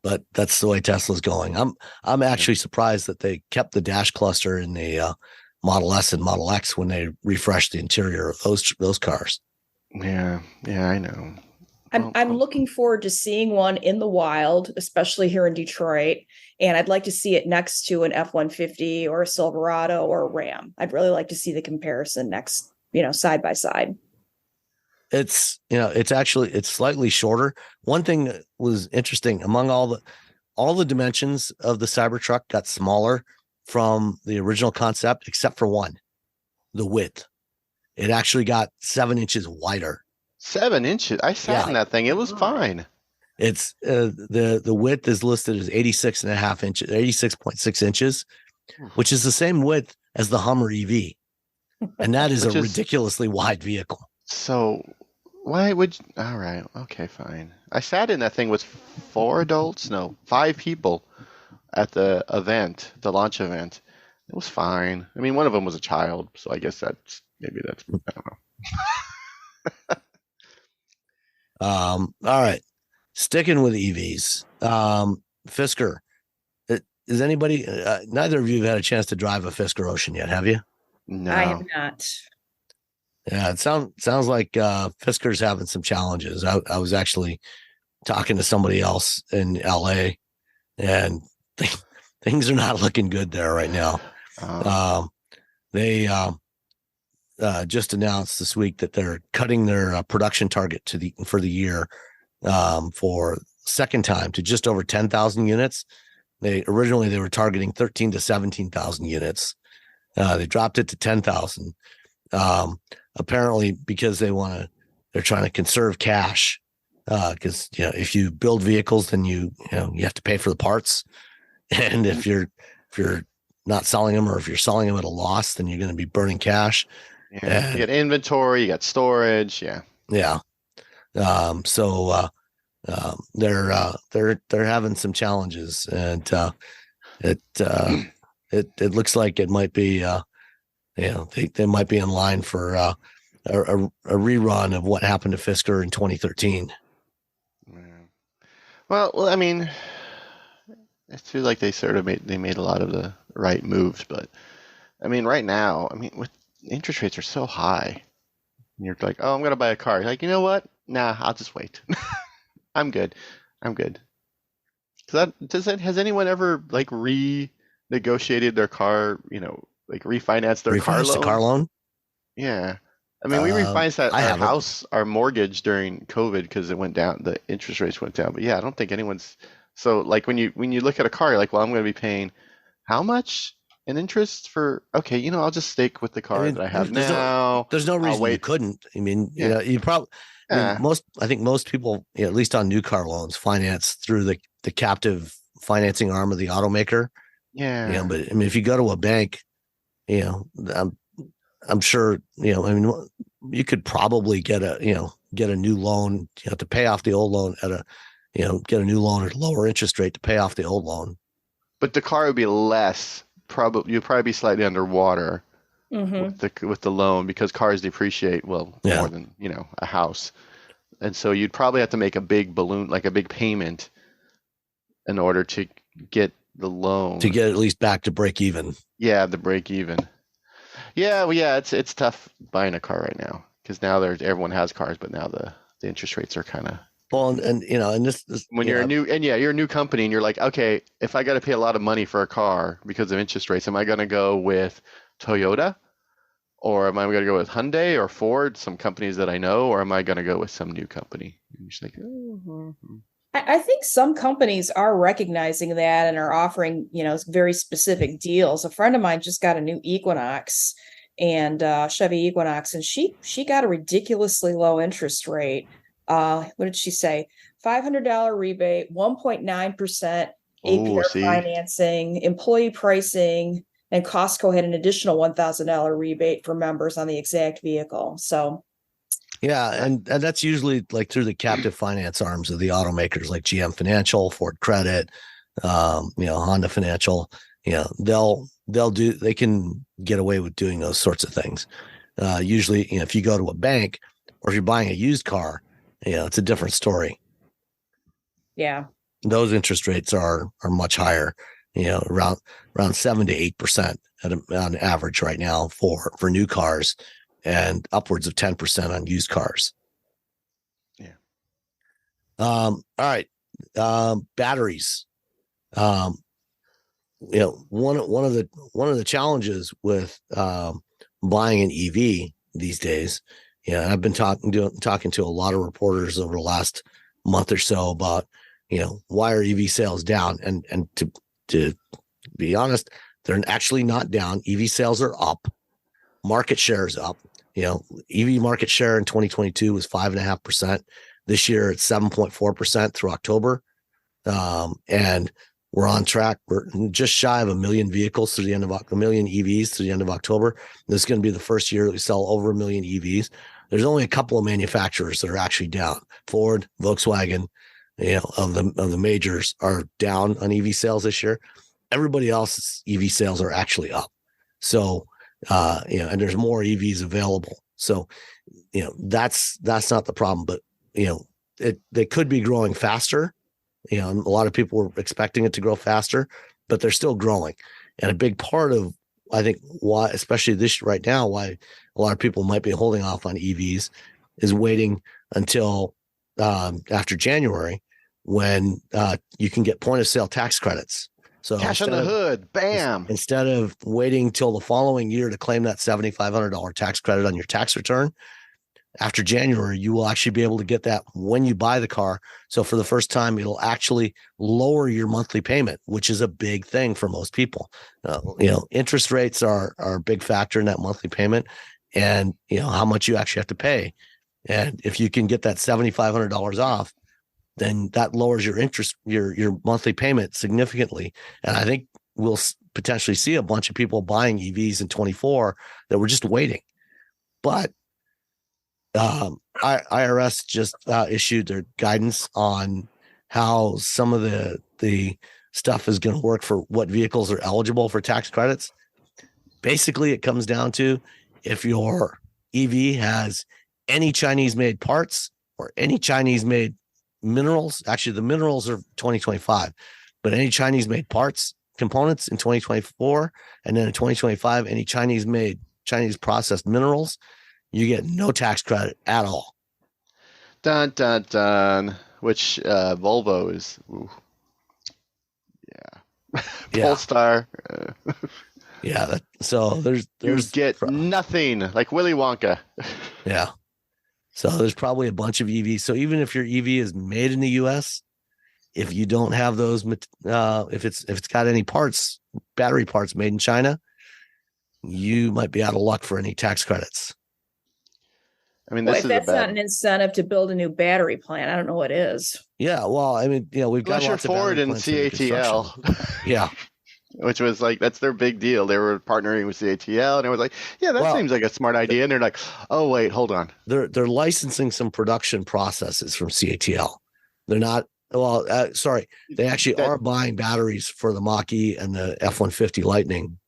But that's the way Tesla's going. I'm actually surprised that they kept the dash cluster in the Model S and Model X when they refreshed the interior of those cars. Yeah, I know. I'm looking forward to seeing one in the wild, especially here in Detroit. And I'd like to see it next to an F-150 or a Silverado or a Ram. I'd really like to see the comparison next, side by side. It's slightly shorter. One thing that was interesting, among all the dimensions of the Cybertruck got smaller from the original concept, except for one, the width. It actually got 7 inches wider. 7 inches? I sat in that thing. It was fine. It's the width is listed as 86.5 inches, 86.6 inches, which is the same width as the Hummer EV. And that is a ridiculously wide vehicle. So why would you, all right, okay, fine. I sat in that thing with 5 people at the launch event. It was fine. I mean, one of them was a child, so I guess that's I don't know. All right. Sticking with EVs. Fisker. Is anybody, neither of you have had a chance to drive a Fisker Ocean yet, have you? No. I have not. Yeah, it sounds like Fisker's having some challenges. I was actually talking to somebody else in LA, and things are not looking good there right now. They just announced this week that they're cutting their production target for the year for second time to just over 10,000 units. Originally they were targeting 13 to 17,000 units. They dropped it to 10,000. Apparently because they're trying to conserve cash. Because if you build vehicles, then you have to pay for the parts, and if you're not selling them, or if you're selling them at a loss, then you're going to be burning cash. Yeah, you got inventory, you got storage. Yeah. So they're having some challenges, and it looks like it might be they might be in line for a rerun of what happened to Fisker in 2013. Well, I mean, I feel like they sort of made a lot of the right moves, but I mean, right now, I mean, with interest rates are so high, and you're like, oh, I'm gonna buy a car. You're like, you know what? Nah, I'll just wait. I'm good. I'm good. Has anyone ever like renegotiated their car? Like refinanced their car Refinance the loan? car loan? Yeah. I mean, we refinanced I haven't. our mortgage during COVID because it went down, the interest rates went down. But yeah, I don't think anyone's so like when you look at a car, you're like, well, I'm going to be paying how much in interest for? Okay, I'll just stick with the car that I have now. There's no reason you couldn't. I mean, you probably. I mean, I think most people, at least on new car loans, finance through the captive financing arm of the automaker. Yeah. But I mean, if you go to a bank, I'm sure, I mean, you could probably get a new loan, to pay off the old loan at get a new loan at a lower interest rate to pay off the old loan. But the car would be less, you'd probably be slightly underwater with the loan because cars depreciate, more than, a house. And so you'd probably have to make a big balloon, like a big payment in order to get the loan. To get at least back to break even. Yeah, the break even. Yeah, well, yeah, it's tough buying a car right now because now everyone has cars, but now the interest rates are kind of and this when you're you're a new company and you're like, okay, if I got to pay a lot of money for a car because of interest rates, am I going to go with Toyota, or am I going to go with Hyundai or Ford, some companies that I know, or am I going to go with some new company? And you're just like, I think some companies are recognizing that and are offering, very specific deals. A friend of mine just got a new Equinox and Chevy Equinox, and she got a ridiculously low interest rate. What did she say? $500 rebate, 1.9% APR financing, employee pricing, and Costco had an additional $1,000 rebate for members on the exact vehicle. So. Yeah, and that's usually like through the captive finance arms of the automakers, like GM Financial, Ford Credit, Honda Financial. They can get away with doing those sorts of things. Usually, if you go to a bank or if you're buying a used car, it's a different story. Yeah, those interest rates are much higher. Around 7 to 8% on average right now for new cars, and upwards of 10% on used cars. Yeah. All right. Batteries. One of the challenges with buying an EV these days, I've been talking to a lot of reporters over the last month or so about, why are EV sales down? And to be honest, they're actually not down. EV sales are up. Market share is up. EV market share in 2022 was 5.5%. This year it's 7.4% through October. And we're on track. We're just shy of 1 million vehicles through the end of 1 million EVs through the end of October. This is going to be the first year that we sell over 1 million EVs. There's only a couple of manufacturers that are actually down. Ford, Volkswagen, of the majors are down on EV sales this year. Everybody else's EV sales are actually up. So, and there's more EVs available. So, that's not the problem, but, they could be growing faster. A lot of people were expecting it to grow faster, but they're still growing. And a big part of, I think, why, especially this right now, why a lot of people might be holding off on EVs is waiting until after January when you can get point of sale tax credits. So cash on the hood, bam. Instead of waiting till the following year to claim that $7,500 tax credit on your tax return, after January, you will actually be able to get that when you buy the car. So for the first time, it'll actually lower your monthly payment, which is a big thing for most people. Interest rates are a big factor in that monthly payment, and how much you actually have to pay. And if you can get that $7,500 off, then that lowers your interest, your monthly payment significantly. And I think we'll potentially see a bunch of people buying EVs in 24 that were just waiting. But IRS just issued their guidance on how some of the stuff is going to work for what vehicles are eligible for tax credits. Basically, it comes down to if your EV has any Chinese-made parts or any Chinese-made minerals. Actually, the minerals are 2025, but any Chinese-made parts, components in 2024, and then in 2025, any Chinese processed minerals, you get no tax credit at all. Dun dun dun. Which Volvo is. Ooh. Yeah. Polestar. Yeah. So there's you get nothing, like Willy Wonka. Yeah. So there's probably a bunch of EVs. So even if your EV is made in the U.S., if you don't have those, if it's got any parts, battery parts made in China, you might be out of luck for any tax credits. I mean, if that's not an incentive to build a new battery plant, I don't know what is. Yeah, well, I mean, we've got lots of Ford and CATL. Yeah. Which was like, that's their big deal. They were partnering with CATL, and it was like, yeah, that seems like a smart idea. And they're like, oh, wait, hold on. They're licensing some production processes from CATL. They're not, they actually are buying batteries for the Mach-E and the F-150 Lightning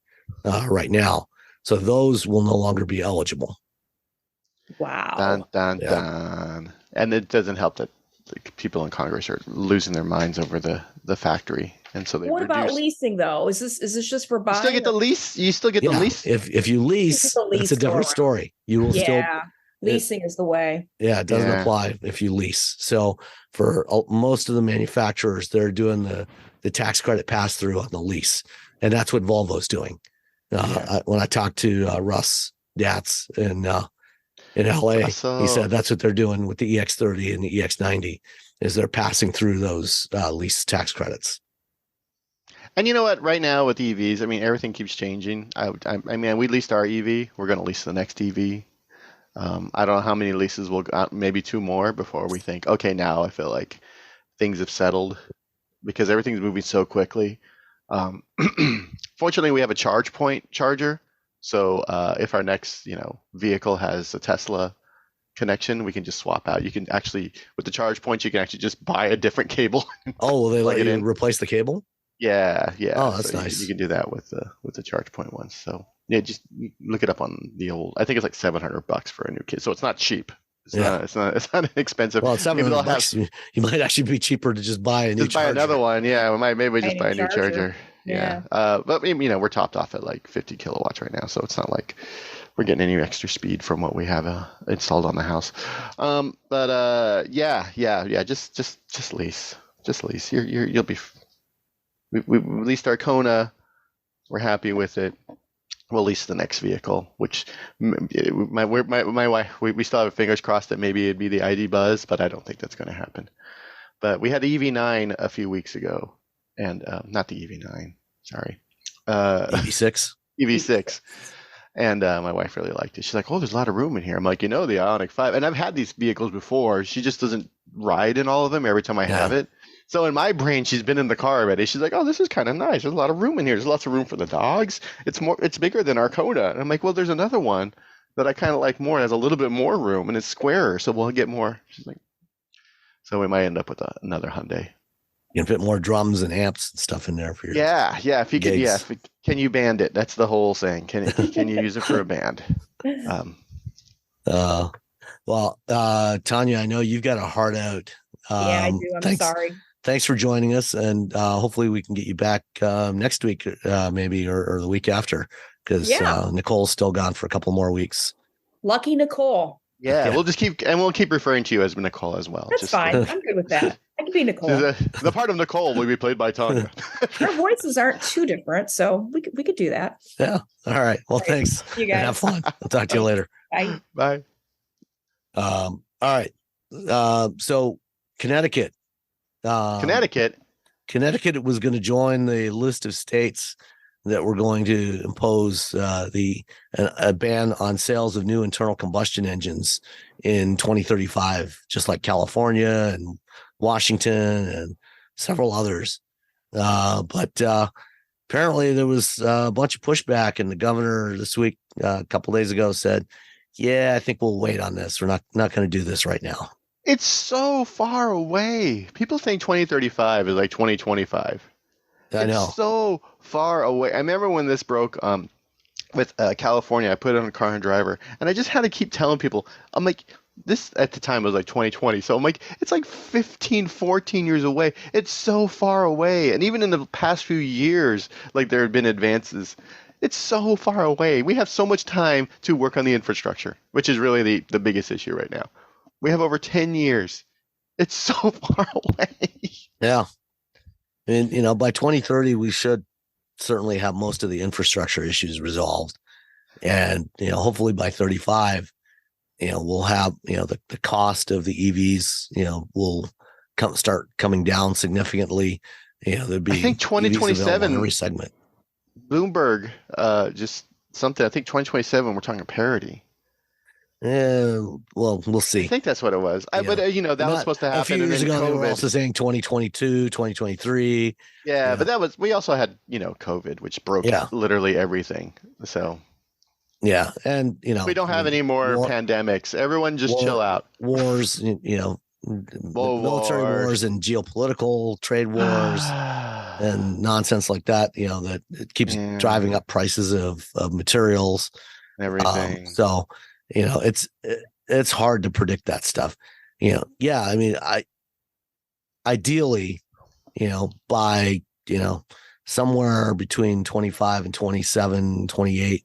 right now. So those will no longer be eligible. Wow. Dun, dun, dun. And it doesn't help that people in Congress are losing their minds over the factory. And so what about leasing though? Is this just for buying? You still get the lease. You still get the lease. If you lease, it's a different story. You will still. Leasing is the way. Yeah, it doesn't apply if you lease. So for most of the manufacturers, they're doing the tax credit pass through on the lease, and that's what Volvo's doing. When I talked to Russ Datz in LA, he said that's what they're doing with the EX30 and the EX90 is they're passing through those lease tax credits. And you know what? Right now with EVs, I mean, everything keeps changing. I mean, we leased our EV. We're going to lease the next EV. I don't know how many leases we'll got, maybe 2 more before we think, okay, now I feel like things have settled because everything's moving so quickly. Fortunately, we have a charge point charger. So if our next, vehicle has a Tesla connection, we can just swap out. You can actually, with the charge points, you can actually just buy a different cable. Oh, will they let you replace the cable? Yeah. Oh, that's nice. You can do that with the charge point ones. So yeah, just look it up on the old. I think it's like $700 for a new kit. So it's not cheap. It's not expensive. Well, it's $700. You might actually be cheaper to just buy a new charger. Buy another one. Yeah, maybe we just buy a new charger. Yeah. But we're topped off at like 50 kilowatts right now, so it's not like we're getting any extra speed from what we have installed on the house. Just lease. Just lease. You'll be. We leased our Kona. We're happy with it. We'll lease the next vehicle, which my wife, we still have fingers crossed that maybe it'd be the ID Buzz, but I don't think that's going to happen. But we had the EV9 a few weeks ago, and not the EV9, sorry. EV6? EV6. And my wife really liked it. She's like, oh, there's a lot of room in here. I'm like, the Ioniq 5. And I've had these vehicles before. She just doesn't ride in all of them every time I have it. So in my brain, she's been in the car already. She's like, oh, this is kind of nice. There's a lot of room in here. There's lots of room for the dogs. It's bigger than our Kona. And I'm like, well, there's another one that I kind of like more. It has a little bit more room and it's squarer. So we'll get more. She's like, so we might end up with another Hyundai. You can fit more drums and amps and stuff in there for your If you can, can you band it? That's the whole thing. Can you use it for a band? Tanya, I know you've got a heart out. I do. I'm sorry. Thanks for joining us, and hopefully we can get you back next week, maybe or the week after, because Nicole's still gone for a couple more weeks. Lucky Nicole. Yeah, we'll just keep referring to you as Nicole as well. That's fine. I'm good with that. I can be Nicole. The part of Nicole will be played by Tanya. Our voices aren't too different, so we could do that. Yeah. All right. Well, thanks. You guys have fun. I'll talk to you later. Bye. Bye. All right. So Connecticut. Connecticut was going to join the list of states that were going to impose a ban on sales of new internal combustion engines in 2035, just like California and Washington and several others. But apparently there was a bunch of pushback, and the governor this week, a couple days ago, said, "Yeah, I think we'll wait on this. We're not going to do this right now." It's so far away. People think 2035 is like 2025. I know. It's so far away. I remember when this broke with California, I put it on a car and driver, and I just had to keep telling people, I'm like, this at the time was like 2020. So I'm like, it's like 15, 14 years away. It's so far away. And even in the past few years, like there have been advances. It's so far away. We have so much time to work on the infrastructure, which is really the biggest issue right now. We have over 10 years. It's so far away. Yeah. And, by 2030, we should certainly have most of the infrastructure issues resolved. And, hopefully by 35, we'll have, the cost of the EVs, will start coming down significantly. There'd be, I think 2027 every segment. Bloomberg, just something. I think 2027 we're talking parity. Well, we'll see. I think that's what it was. But that was supposed to happen. A few years ago, they were also saying 2022, 2023. Yeah, but we also had COVID, which broke literally everything. So. Yeah, and we don't have any more pandemics. Everyone just chill out. Wars, military wars and geopolitical trade wars and nonsense like that. That it keeps driving up prices of materials, everything. So, it's hard to predict that stuff. I mean, ideally, by somewhere between 25 and 27, 28,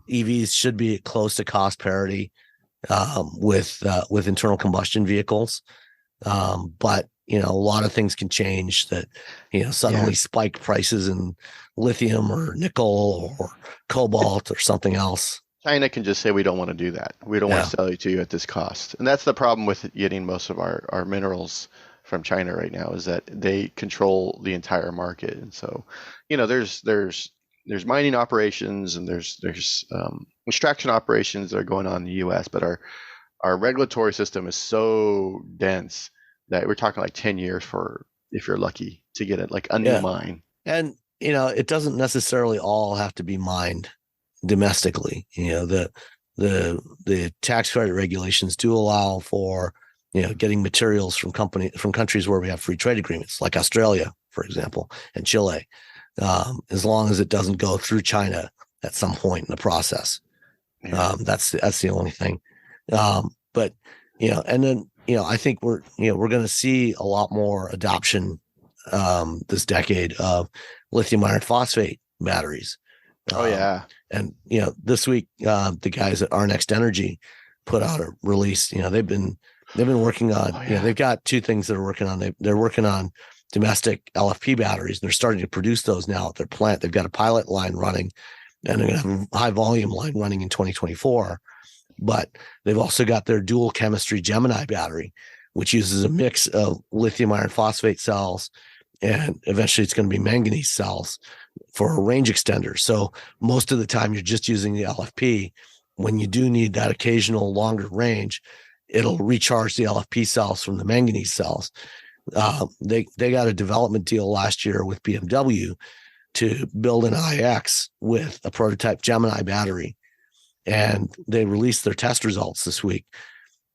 EVs should be close to cost parity with internal combustion vehicles. But a lot of things can change that, suddenly spike prices in lithium or nickel or cobalt or something else. China can just say, we don't want to do that. We don't want to sell it to you at this cost. And that's the problem with getting most of our minerals from China right now, is that they control the entire market. And so, there's mining operations and there's extraction operations that are going on in the U.S., but our regulatory system is so dense that we're talking like 10 years for, if you're lucky, to get it like a new mine. And it doesn't necessarily all have to be mined domestically. The tax credit regulations do allow for getting materials from countries where we have free trade agreements, like Australia, for example, and Chile. As long as it doesn't go through China at some point in the process. That's the only thing. But and then I think we're going to see a lot more adoption this decade of lithium iron phosphate batteries. And this week the guys at Our Next Energy put out a release. They've been working on they've got two things that are working on. They're working on domestic LFP batteries, and they're starting to produce those now at their plant. They've got a pilot line running, and they're going to have a high volume line running in 2024. But they've also got their dual chemistry Gemini battery, which uses a mix of lithium iron phosphate cells, and eventually it's going to be manganese cells for a range extender. So most of the time you're just using the LFP. When you do need that occasional longer range, it'll recharge the LFP cells from the manganese cells. They got a development deal last year with BMW to build an iX with a prototype Gemini battery, and they released their test results this week.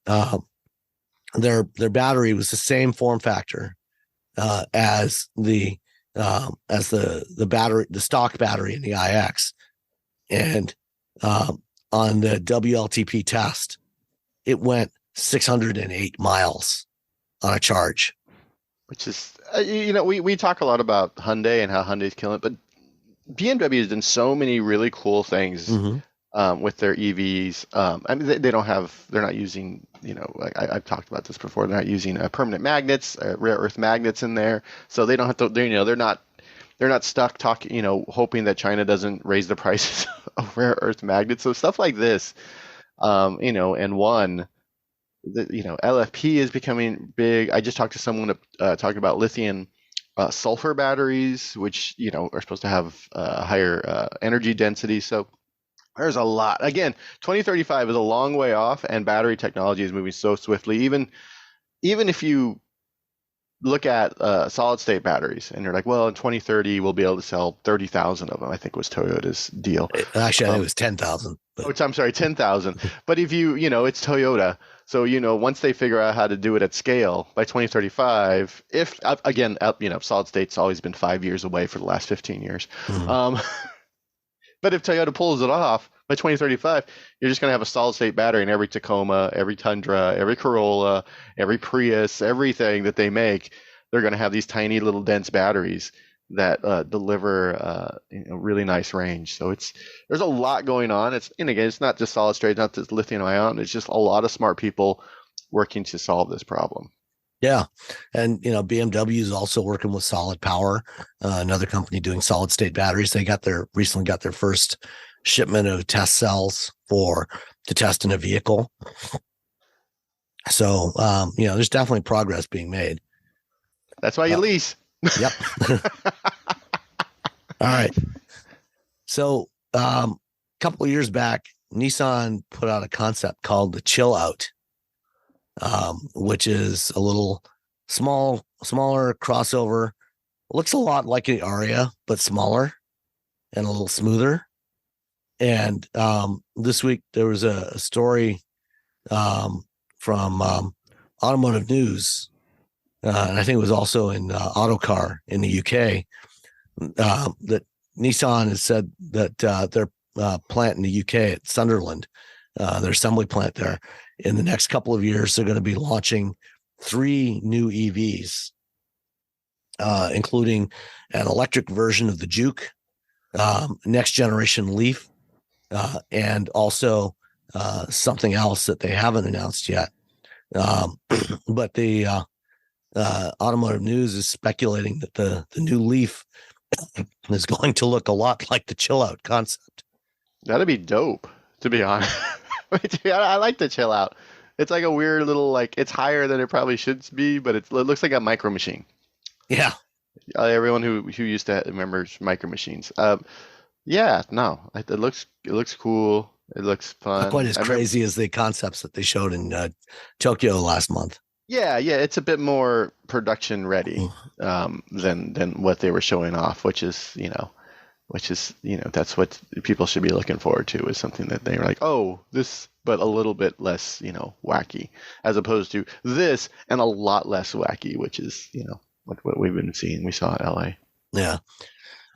Their battery was the same form factor as the battery, the stock battery in the iX, and on the WLTP test, it went 608 miles on a charge. Which is, we talk a lot about Hyundai and how Hyundai's killing it, but BMW has done so many really cool things with their EVs. I mean, they're not using, like I've talked about this before, they're not using permanent magnets, rare earth magnets in there. So they don't have to, they're not stuck talking, hoping that China doesn't raise the prices of rare earth magnets. So stuff like this, LFP is becoming big. I just talked to someone talking about lithium sulfur batteries, which are supposed to have higher energy density. So there's a lot. Again, 2035 is a long way off, and battery technology is moving so swiftly. Even if you look at solid state batteries, and you're like, well, in 2030 we'll be able to sell 30,000 of them. I think was Toyota's deal. Actually, I think it was 10,000. I'm sorry, 10,000. But if it's Toyota. So, once they figure out how to do it at scale by 2035, solid state's always been 5 years away for the last 15 years. But if Toyota pulls it off, by 2035, you're just going to have a solid state battery in every Tacoma, every Tundra, every Corolla, every Prius, everything that they make. They're going to have these tiny little dense batteries that deliver really nice range. So there's a lot going on. And again, it's not just solid state, not just lithium ion. It's just a lot of smart people working to solve this problem. Yeah. And, BMW is also working with Solid Power, another company doing solid state batteries. They recently got their first shipment of test cells to test in a vehicle. So, there's definitely progress being made. That's why you lease. Yep. All right. So, a couple of years back, Nissan put out a concept called the Chill Out, which is a little smaller crossover. Looks a lot like the Aria, but smaller and a little smoother. And this week there was a story from Automotive News, and I think it was also in Autocar in the UK, that Nissan has said that their plant in the UK at Sunderland, their assembly plant there, in the next couple of years, they're going to be launching 3 new EVs, including an electric version of the Juke, next generation Leaf, and also something else that they haven't announced yet. But the Automotive News is speculating that the new Leaf is going to look a lot like the Chill Out concept. That'd be dope, to be honest. I like the Chill Out. It's like a weird little, it's higher than it probably should be, but it looks like a micro machine. Yeah. Everyone who used to remembers micro machines. Yeah, no, it looks cool. It looks fun. Not quite as crazy as the concepts that they showed in Tokyo last month. Yeah, it's a bit more production ready than what they were showing off, which is that's what people should be looking forward to, is something that they were like, oh, this, but a little bit less, wacky, as opposed to this and a lot less wacky, which is, what we've been seeing. We saw in LA. Yeah.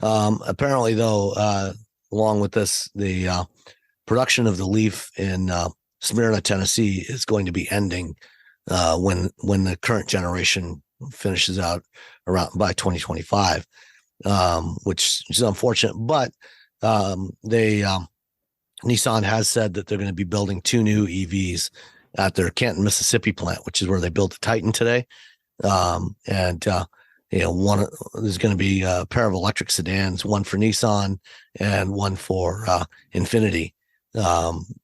Apparently, though, along with this, the production of the Leaf in Smyrna, Tennessee, is going to be ending when the current generation finishes out around by 2025. Which is unfortunate, but Nissan has said that they're going to be building 2 new EVs at their Canton, Mississippi plant, which is where they built the Titan today. One there's going to be a pair of electric sedans, one for Nissan and one for Infiniti,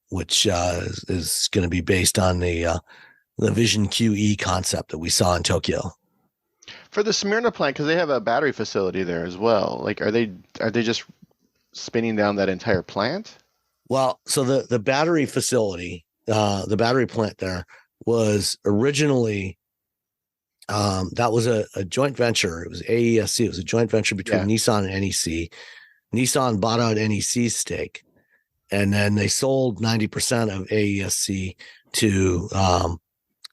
which is going to be based on the Vision QE concept that we saw in Tokyo. For the Smyrna plant, because they have a battery facility there as well. Are they just spinning down that entire plant? Well, so the battery facility, the battery plant there, was originally that was a joint venture. It was AESC. It was a joint venture between Nissan and NEC. Nissan bought out NEC's stake, and then they sold 90% of AESC to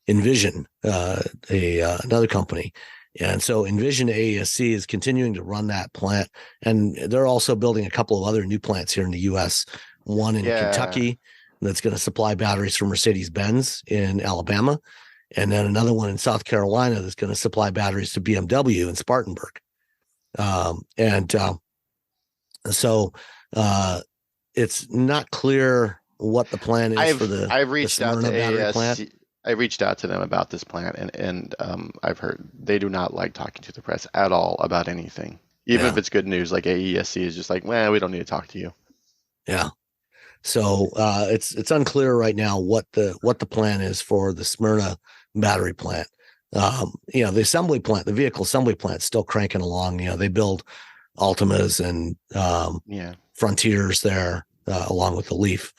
Envision, another company. And so Envision AESC is continuing to run that plant. And they're also building a couple of other new plants here in the U.S., one in Kentucky that's going to supply batteries for Mercedes-Benz in Alabama, and then another one in South Carolina that's going to supply batteries to BMW in Spartanburg. So it's not clear what the plan is for the I've reached out to battery plant. I reached out to them about this plant, and I've heard they do not like talking to the press at all about anything, even if it's good news. Like AESC is just like, well, we don't need to talk to you. Yeah. So it's unclear right now what the plan is for the Smyrna battery plant. The assembly plant, the vehicle assembly plant, is still cranking along. They build Altimas and Frontiers there along with the Leaf.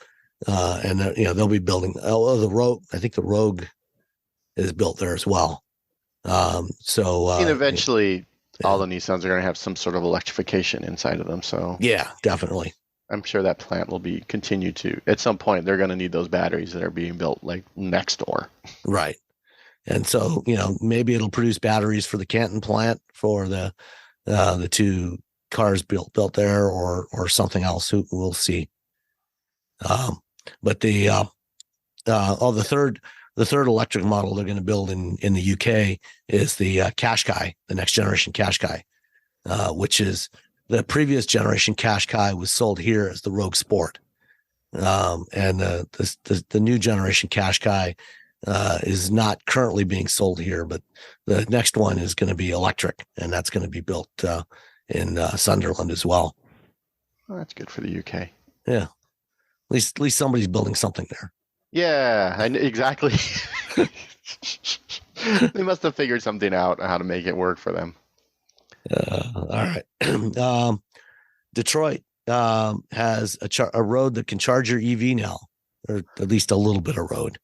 And they'll be building the Rogue. I think the Rogue is built there as well. Eventually all the Nissans are going to have some sort of electrification inside of them. So yeah, definitely. I'm sure that plant will be continued to, at some point, they're going to need those batteries that are being built like next door. Right. And so, maybe it'll produce batteries for the Canton plant for the 2 cars built there, or something else. We'll see. But the third electric model they're going to build in the UK is the Qashqai, the next generation Qashqai, which is the previous generation Qashqai was sold here as the Rogue Sport. And the new generation Qashqai is not currently being sold here, but the next one is going to be electric, and that's going to be built in Sunderland as well. Well, that's good for the UK. Yeah, at least somebody's building something there. Yeah, exactly. They must have figured something out on how to make it work for them. All right. Detroit has a road that can charge your EV now, or at least a little bit of road.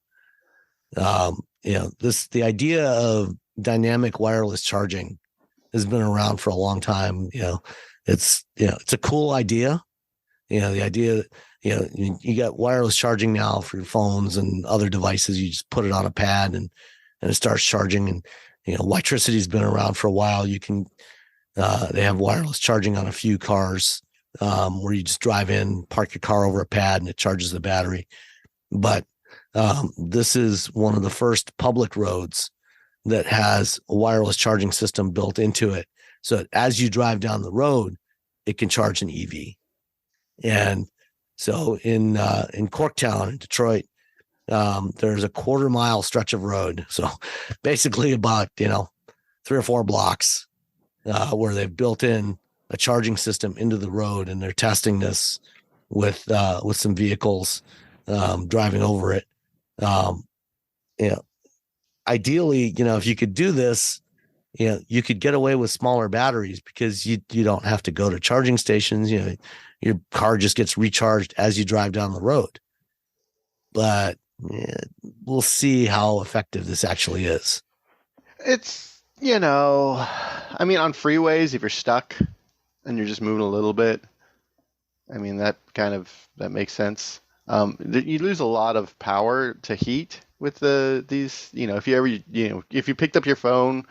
The idea of dynamic wireless charging has been around for a long time. It's a cool idea. The idea, you got wireless charging now for your phones and other devices. You just put it on a pad and it starts charging. And, electricity's been around for a while. You can, they have wireless charging on a few cars, where you just drive in, park your car over a pad and it charges the battery. But, this is one of the first public roads that has a wireless charging system built into it. So that as you drive down the road, it can charge an EV. And so in Corktown in Detroit, there's a 1/4 mile stretch of road. So basically about, 3 or 4 blocks, where they've built in a charging system into the road, and they're testing this with some vehicles, driving over it. Ideally, if you could do this, you could get away with smaller batteries because you don't have to go to charging stations. Your car just gets recharged as you drive down the road. But we'll see how effective this actually is. It's, on freeways, if you're stuck and you're just moving a little bit, that makes sense. You lose a lot of power to heat with these, if you picked up your phone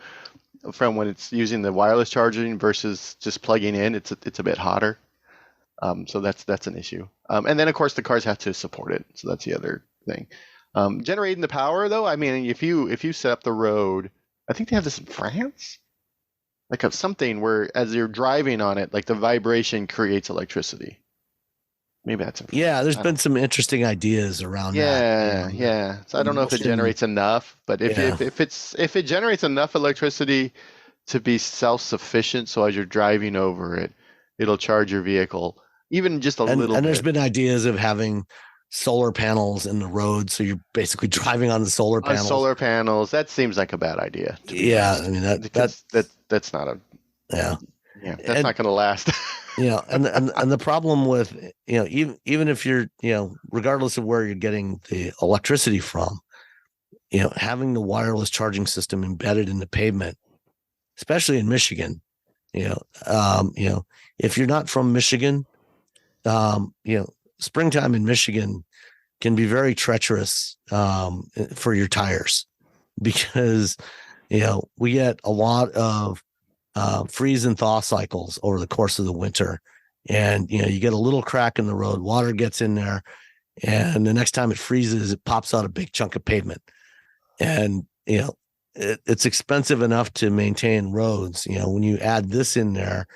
from when it's using the wireless charging versus just plugging in, it's a bit hotter. So that's an issue. And then of course the cars have to support it. So that's the other thing. Generating the power though, if you set up the road, I think they have this in France, like something where as you're driving on it, like the vibration creates electricity. Maybe that's there's been some interesting ideas around that. Yeah. So I don't know if it generates enough, but if it generates enough electricity to be self-sufficient, so as you're driving over it, it'll charge your vehicle even just a little bit. And there's been ideas of having solar panels in the road, so you're basically driving on the solar panels. On solar panels, that seems like a bad idea. Yeah, that's not a that's not going to last. And the problem with even if you're regardless of where you're getting the electricity from, having the wireless charging system embedded in the pavement, especially in Michigan, if you're not from Michigan, springtime in Michigan can be very treacherous for your tires, because we get a lot of freeze and thaw cycles over the course of the winter, and you get a little crack in the road, water gets in there, and the next time it freezes, it pops out a big chunk of pavement. And it's expensive enough to maintain roads. When you add this in there,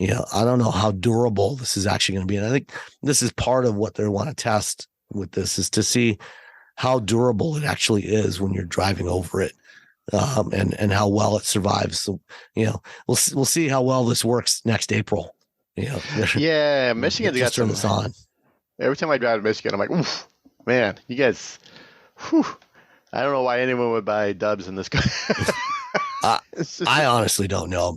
I don't know how durable this is actually going to be. And I think this is part of what they want to test with this, is to see how durable it actually is when you're driving over it, and how well it survives. So, we'll see how well this works next April. Michigan's got turn this on. Every time I drive to Michigan, I'm like, oof, man, you guys, I don't know why anyone would buy dubs in this car. I honestly don't know.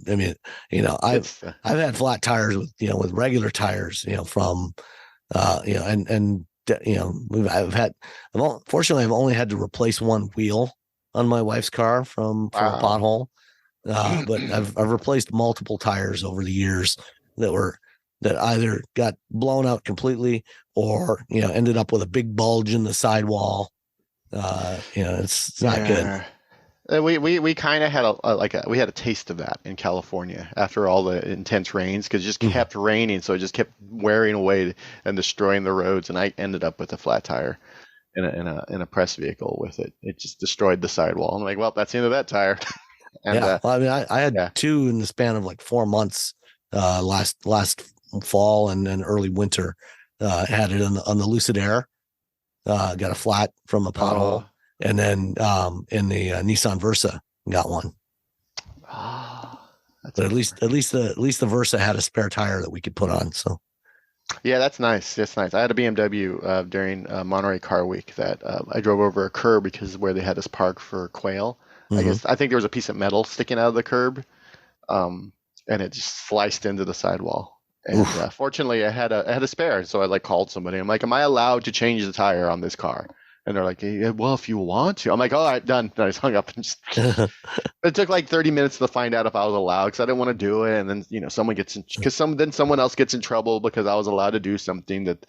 I've had flat tires with regular tires, fortunately I've only had to replace one wheel on my wife's car from a pothole. But I've replaced multiple tires over the years that either got blown out completely or, ended up with a big bulge in the sidewall. It's not good. We kind of had we had a taste of that in California after all the intense rains, because it just kept raining, so it just kept wearing away and destroying the roads, and I ended up with a flat tire in a press vehicle with it. It just destroyed the sidewall. I'm like, well, that's the end of that tire. And well, I mean, I had two in the span of like 4 months. Last fall and early winter, had it on the Lucid Air. Got a flat from a pothole. And then in the Nissan Versa got one. But at least the Versa had a spare tire that we could put on. So yeah, that's nice. That's nice. I had a BMW during Monterey Car Week that I drove over a curb because where they had us park for quail. I think there was a piece of metal sticking out of the curb, and it just sliced into the sidewall. And fortunately, I had a spare, so I like called somebody. I'm like, "Am I allowed to change the tire on this car?" And they're like, yeah, well, if you want to. I'm like, all right, done. And I just hung up and just. It took like 30 minutes to find out if I was allowed, because I didn't want to do it. And then someone gets in, because someone else gets in trouble because I was allowed to do something that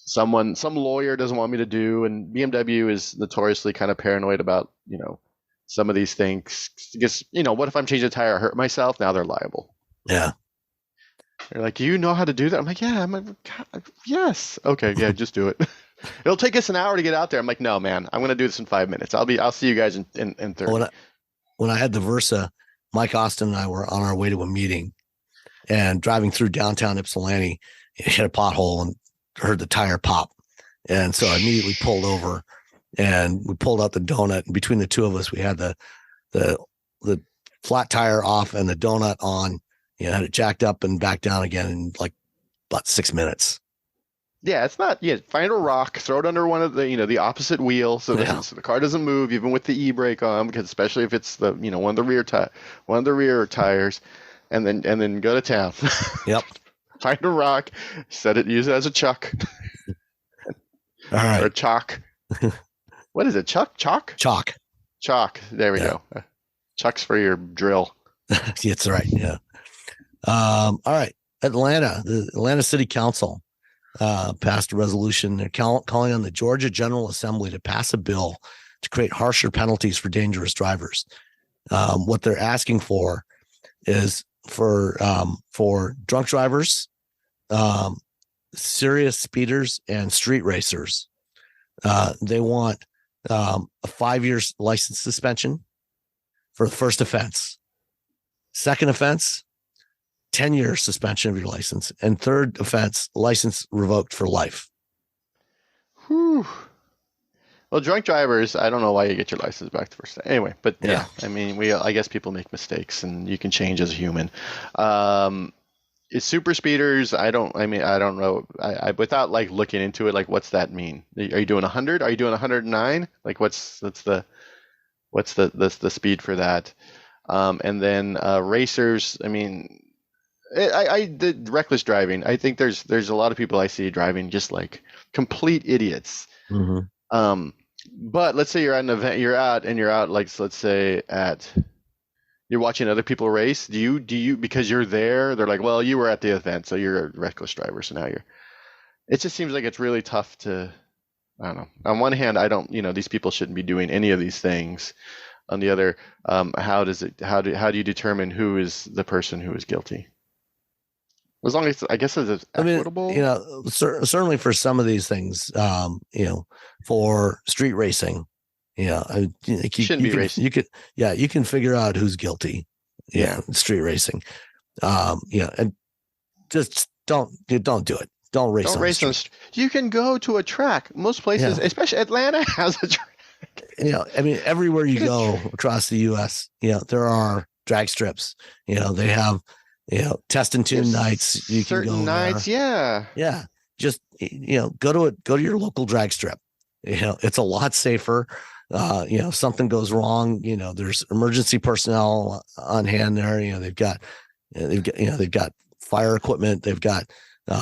some lawyer doesn't want me to do. And BMW is notoriously kind of paranoid about some of these things. Because what if I'm changing a tire, I hurt myself? Now they're liable. Yeah. They're like, you know how to do that? I'm like, yeah. I'm like, yes. Okay, yeah, just do it. It'll take us an hour to get out there. I'm like, no, man, I'm going to do this in 5 minutes. I'll see you guys in 30. When I had the Versa, Mike Austin and I were on our way to a meeting, and driving through downtown Ypsilanti, hit a pothole and heard the tire pop. And so I immediately pulled over, and we pulled out the donut. And between the two of us, we had the flat tire off and the donut on. Had it jacked up and back down again in like about 6 minutes. Yeah, it's not. Yeah, find a rock, throw it under one of the opposite wheel, so the car doesn't move, even with the e-brake on, because especially if it's the one of the rear tires, and then go to town. Yep. Find a rock, use it as a chuck. All right. Or chalk. What is it? Chalk. Chalk. There we go. Chucks for your drill. That's right. Yeah. All right. The Atlanta City Council passed a resolution. They're calling on the Georgia General Assembly to pass a bill to create harsher penalties for dangerous drivers. What they're asking for is for drunk drivers, serious speeders, and street racers. They want a 5-year license suspension for the first offense. Second offense, 10-year suspension of your license, and third offense, license revoked for life. Whew. Well, drunk drivers, I don't know why you get your license back the first time. Anyway, but yeah, I mean, I guess people make mistakes, and you can change as a human. It's super speeders. I don't know. I without like looking into it, like, what's that mean? Are you doing 100? Are you doing 109? Like, what's the speed for that? And then racers. I mean, the reckless driving. I think there's a lot of people I see driving just like complete idiots. Mm-hmm. But let's say you're at an event, you're out like, let's say you're watching other people race. Do you because you're there? They're like, well, you were at the event, so you're a reckless driver. So now it just seems like it's really tough to. I don't know. On one hand, I don't. These people shouldn't be doing any of these things. On the other, how do you determine who is the person who is guilty? As long as, I guess, it's equitable. I mean, certainly for some of these things, for street racing, shouldn't be racing. You can figure out who's guilty. Yeah, street racing. And just don't do it. Don't race. Don't race on the street. You can go to a track. Most places, especially Atlanta, has a track. I mean, everywhere you go across the U.S., there are drag strips. They have. Test and tune nights. You can go nights, there. Yeah. Just go to your local drag strip. It's a lot safer. Something goes wrong. There's emergency personnel on hand there. They've got fire equipment. They've got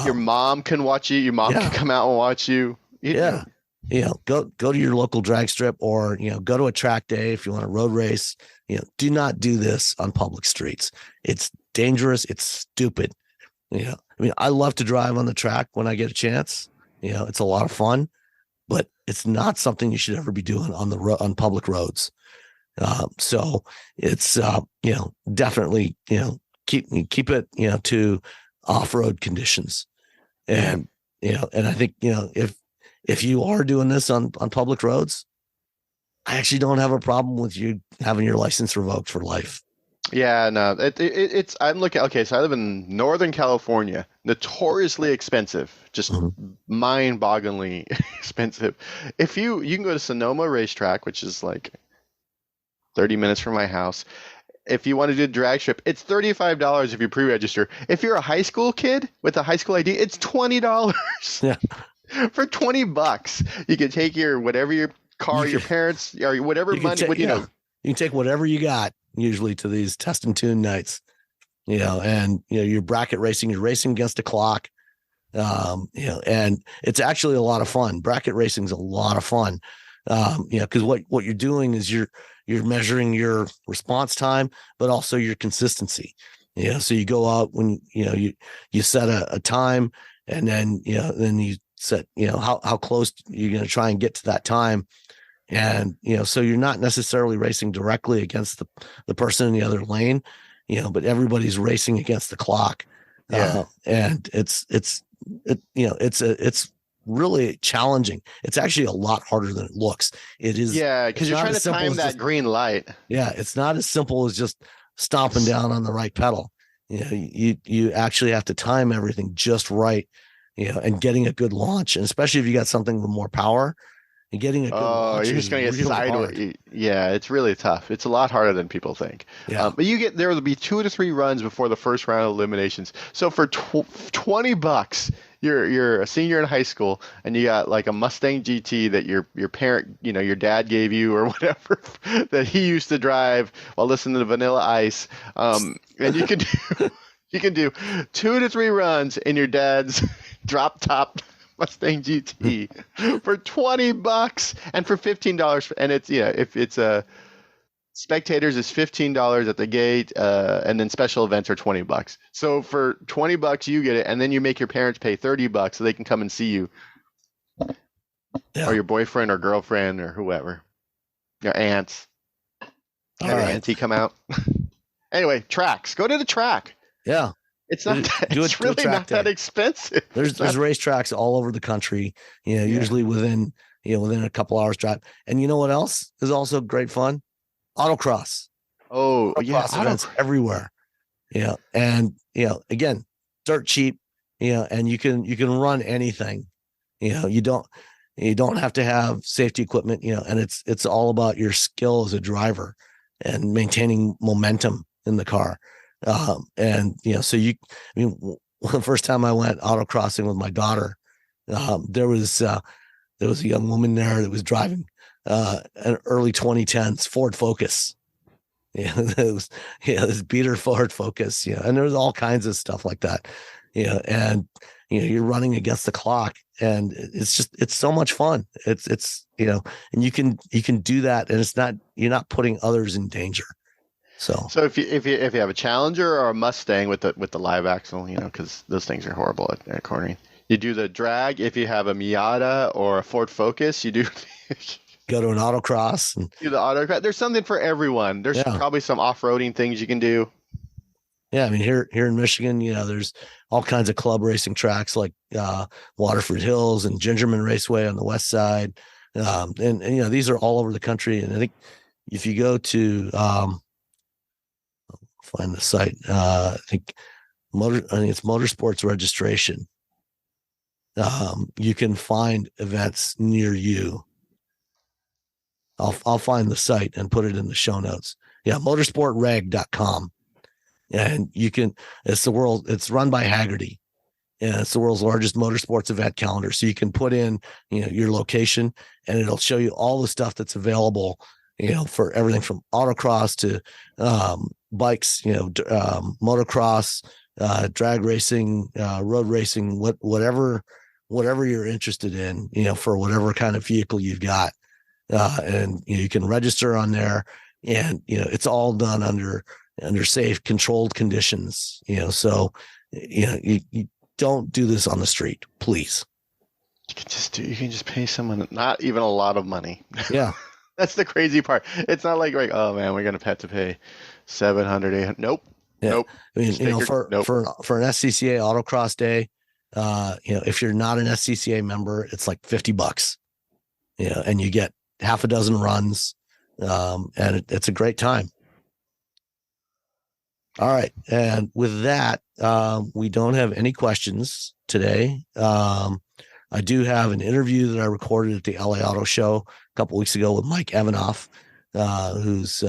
your mom can watch you. Your mom can come out and watch you. Go to your local drag strip, or go to a track day if you want a road race. Do not do this on public streets. It's dangerous. It's stupid. I mean, I love to drive on the track when I get a chance. It's a lot of fun, but it's not something you should ever be doing on public roads. So it's, definitely, keep it, to off-road conditions. And, and I think, if you are doing this on public roads, I actually don't have a problem with you having your license revoked for life. Yeah, no, it's, I'm looking, okay, so I live in Northern California, notoriously expensive, just mind-bogglingly expensive. If you can go to Sonoma Racetrack, which is like 30 minutes from my house. If you want to do a drag strip, it's $35 if you pre-register. If you're a high school kid with a high school ID, it's $20. Yeah. For $20, you can take whatever your car, your parents, or whatever money, you know. You can take whatever you got, usually, to these test and tune nights, and you're bracket racing, you're racing against the clock, and it's actually a lot of fun. Bracket racing is a lot of fun, because what you're doing is you're measuring your response time, but also your consistency. So you go out when you set a time, and then then you set how close you're going to try and get to that time. And, so you're not necessarily racing directly against the person in the other lane, but everybody's racing against the clock. Yeah. And it's really challenging. It's actually a lot harder than it looks. It is. Yeah. Because you're trying to time that green light. Yeah. It's not as simple as just stomping down on the right pedal. You actually have to time everything just right, and getting a good launch. And especially if you got something with more power, and getting a good launch, you're just going to get really sideways. Yeah, it's really tough. It's a lot harder than people think. Yeah. But there will be 2 to 3 runs before the first round of eliminations. So for $20, you're a senior in high school, and you got like a Mustang GT that your parent, your dad gave you or whatever, that he used to drive while listening to Vanilla Ice. And you can do 2 to 3 runs in your dad's drop top Mustang GT for $20 and for $15. And it's, if it's spectators, it's $15 at the gate, and then special events are $20. So for $20, you get it, and then you make your parents pay $30 so they can come and see you, or your boyfriend or girlfriend or whoever, your aunts. Have your auntie come out. Anyway, tracks. Go to the track. Yeah. It's not. It's really not that expensive. There's racetracks all over the country. Usually within a couple hours drive. And you know what else is also great fun? Autocross. Oh, autocross events everywhere. And again, dirt cheap. And you can run anything. You don't have to have safety equipment. And it's all about your skill as a driver and maintaining momentum in the car. So the first time I went autocrossing with my daughter, there was a young woman there that was driving an early 2010s Ford Focus. This beater Ford Focus, and there was all kinds of stuff like that. And you're running against the clock, and it's so much fun. It's and you can do that, and you're not putting others in danger. So if you have a Challenger or a Mustang with the live axle, because those things are horrible at cornering. You do the drag. If you have a Miata or a Ford Focus, you do go to an autocross. And do the autocross. There's something for everyone. There's probably some off-roading things you can do. Yeah, I mean here in Michigan, there's all kinds of club racing tracks like Waterford Hills and Gingerman Raceway on the west side, and these are all over the country. And I think if you go to find the site. I think it's Motorsports Registration. You can find events near you. I'll find the site and put it in the show notes. Yeah, motorsportreg.com. And it's run by Haggerty. And it's the world's largest motorsports event calendar. So you can put in, your location, and it'll show you all the stuff that's available, for everything from autocross to bikes, motocross, drag racing, road racing, whatever you're interested in, for whatever kind of vehicle you've got. And you can register on there, and, it's all done under safe, controlled conditions, so, you don't do this on the street, please. You can just pay someone not even a lot of money. Yeah. That's the crazy part. It's not like, oh man, we're gonna have to pay 700, 800. Nope. Yeah. Nope. I mean, Nope. for an SCCA autocross day, if you're not an SCCA member, it's like $50. And you get half a dozen runs, and it's a great time. All right. And with that, we don't have any questions today. I do have an interview that I recorded at the LA Auto Show a couple weeks ago with Mike Evanoff, who's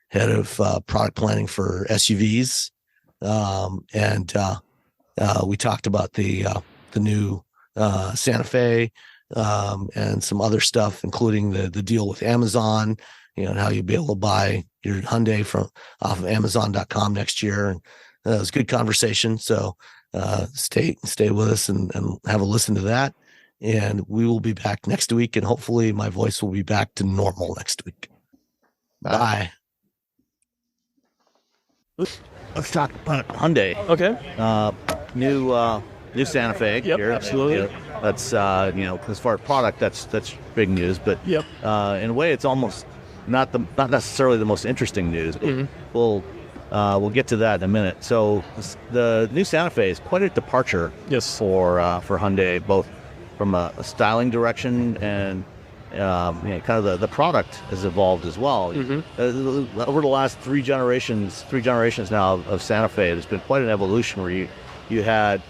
head of product planning for SUVs. And we talked about the new Santa Fe and some other stuff, including the deal with Amazon, and how you'll be able to buy your Hyundai off of Amazon.com next year. And it was a good conversation. So stay with us and have a listen to that. And we will be back next week. And hopefully my voice will be back to normal next week. Bye. Let's talk about Hyundai. Okay. New Santa Fe. Yep, here. absolutely. That's as far as product, that's big news. But yep. In a way, it's almost not necessarily the most interesting news. Mm-hmm. We'll get to that in a minute. So the new Santa Fe is quite a departure. Yes. For Hyundai, both from a styling direction and kind of the product has evolved as well. Mm-hmm. Over the last three generations now of Santa Fe, there's been quite an evolution where you had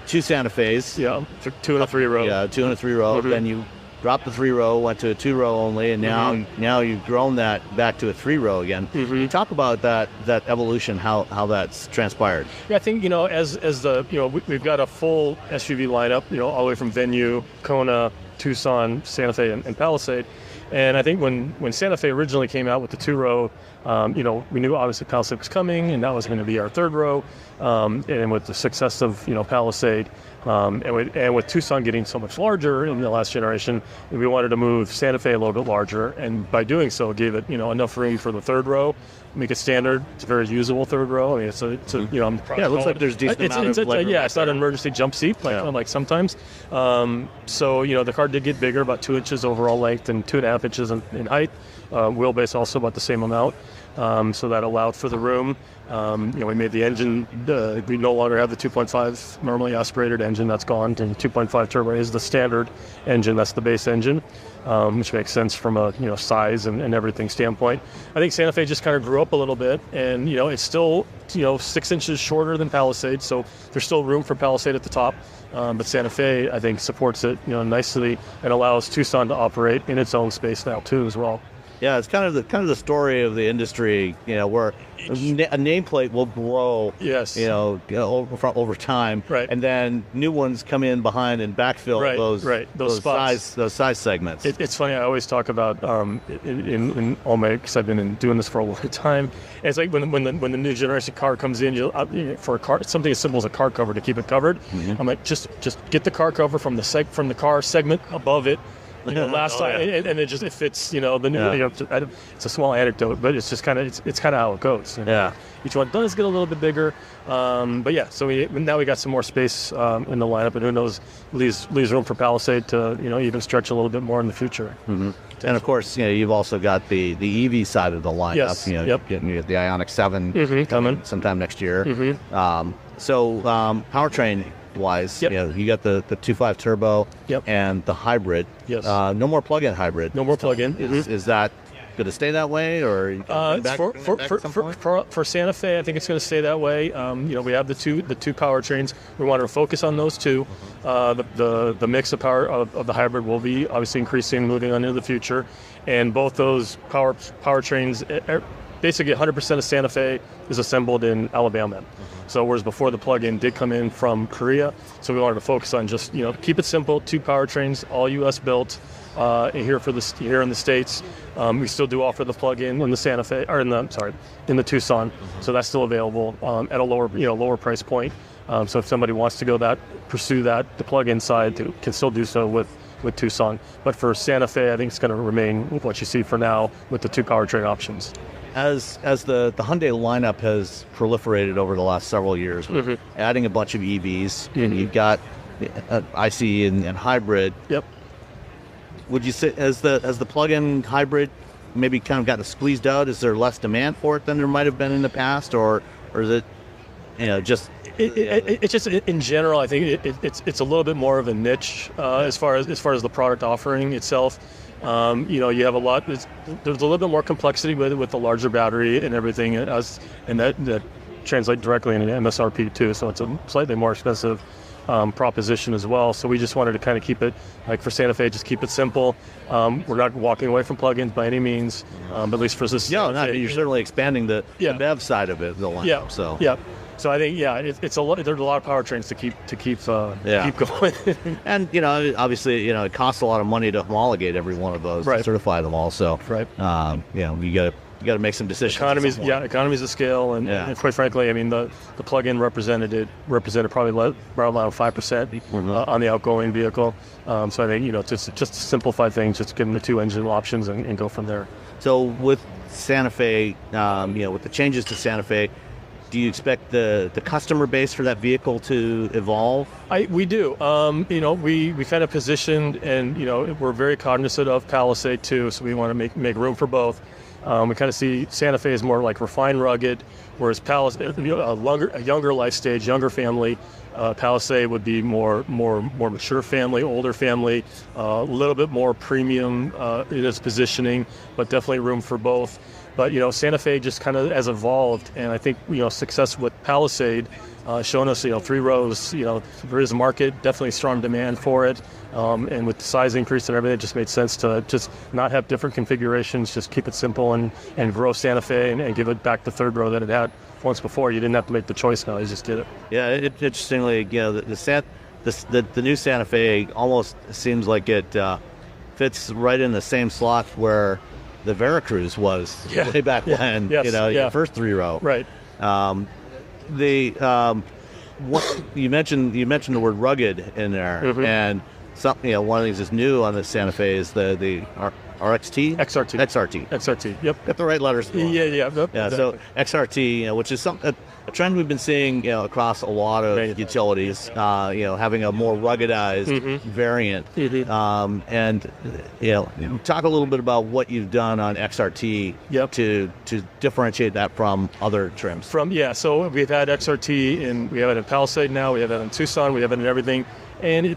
two Santa Fe's. Yeah, 2 and a 3 row. Yeah, 2 and a 3 row. Mm-hmm. Then you dropped the 3 row, went to a 2 row only, and now you've grown that back to a 3 row again. Mm-hmm. Talk about that evolution, how that's transpired. Yeah, I think as the we've got a full SUV lineup, all the way from Venue, Kona, Tucson, Santa Fe, and Palisade. And I think when Santa Fe originally came out with the 2 row, we knew obviously Palisade was coming, and that was going to be our 3rd row. And with the success of Palisade, and with Tucson getting so much larger in the last generation, we wanted to move Santa Fe a little bit larger, and by doing so, gave it enough room for the 3rd row. Make it standard. It's a very usable 3rd row. I mean, it's a it looks like there's decent amount of legroom. It's not an emergency jump seat like sometimes. So the car did get bigger, about 2 inches overall length and 2.5 inches in height. Wheelbase also about the same amount. So that allowed for the room. We made the engine. We no longer have the 2.5 normally aspirated engine. That's gone. And 2.5 turbo is the standard engine. That's the base engine, which makes sense from a size and everything standpoint. I think Santa Fe just kind of grew up a little bit, and it's still 6 inches shorter than Palisade. So there's still room for Palisade at the top. But Santa Fe, I think, supports it nicely and allows Tucson to operate in its own space now too as well. Yeah, it's kind of the story of the industry, where a nameplate will grow, yes, over time, right, and then new ones come in behind and backfill those size segments. It's funny. I always talk about in all my, because I've been doing this for a long time. And it's like when the new generation car comes in, for a car, something as simple as a car cover to keep it covered. Mm-hmm. I'm like, just get the car cover from the car segment above it. Last time, and it fits, the new. It's a small anecdote, but it's just kind of it's kind of how it goes. Each one does get a little bit bigger, but yeah. So now we got some more space in the lineup, and who knows, leaves room for Palisade to even stretch a little bit more in the future. Mm-hmm. And of course, you've also got the EV side of the lineup. Yes. You get the Ioniq 7 coming sometime next year. Mm-hmm. So powertrain wise, you got the 2.5 turbo and the hybrid. Yes. No more plug-in hybrid. No more plug-in. Is that going to stay that way, or for Santa Fe, I think it's going to stay that way. We have the two powertrains. We want to focus on those two. The mix of power of the hybrid will be obviously increasing moving on into the future, and both those powertrains. Basically, 100% of Santa Fe is assembled in Alabama. So whereas before the plug-in did come in from Korea, so we wanted to focus on just keep it simple, 2 powertrains, all U.S. built here in the States. We still do offer the plug-in in the Santa Fe, or in the Tucson. So that's still available at a lower price point. So if somebody wants to pursue that, the plug-in side can still do so with Tucson. But for Santa Fe, I think it's going to remain with what you see for now with the 2 powertrain options. As the Hyundai lineup has proliferated over the last several years, adding a bunch of EVs, and you've got ICE and hybrid. Yep. would you say as the plug-in hybrid maybe kind of gotten squeezed out? Is there less demand for it than there might have been in the past, or is it just? It's just in general. I think it's a little bit more of a niche as far as the product offering itself. You have a lot. There's a little bit more complexity with the larger battery and everything, and that translates directly into MSRP too. So it's a slightly more expensive proposition as well. So we just wanted to kind of keep it, like for Santa Fe, just keep it simple. We're not walking away from plugins by any means, but at least for this. No, you're certainly expanding the BEV side of it. The lineup, So I think it's a lot. There's a lot of powertrains to keep going. And obviously it costs a lot of money to homologate every one of those, to certify them all. So you got to make some decisions. Economies of scale, and quite frankly, I mean the plug-in represented probably around 5% on the outgoing vehicle. So I think just to simplify things, just give them the 2 engine options and go from there. So with Santa Fe, with the changes to Santa Fe, do you expect the customer base for that vehicle to evolve? We do. We kind of positioned, and we're very cognizant of Palisade too. So we want to make room for both. We kind of see Santa Fe as more like refined, rugged, whereas Palisade, a younger life stage, younger family. Palisade would be more mature family, older family, a little bit more premium in its positioning, but definitely room for both. But Santa Fe just kind of has evolved, and I think success with Palisade shown us 3 rows. There is a market, definitely strong demand for it, and with the size increase and everything, it just made sense to just not have different configurations, just keep it simple and grow Santa Fe and give it back the 3rd row that it had once before. You didn't have to make the choice now; you just did it. Yeah, interestingly, the new Santa Fe almost seems like it fits right in the same slot where the Veracruz was way back when, the first 3 row. Right. What you mentioned the word rugged in there, and something one of the things that's new on the Santa Fe is the RXT? XRT. Yep. Got the right letters. Yeah. So XRT, which is a trend we've been seeing, across a lot of utilities, having a more ruggedized variant. And talk a little bit about what you've done on XRT to differentiate that from other trims. So we've had XRT we have it in Palisade now, we have it in Tucson, we have it in everything, and it's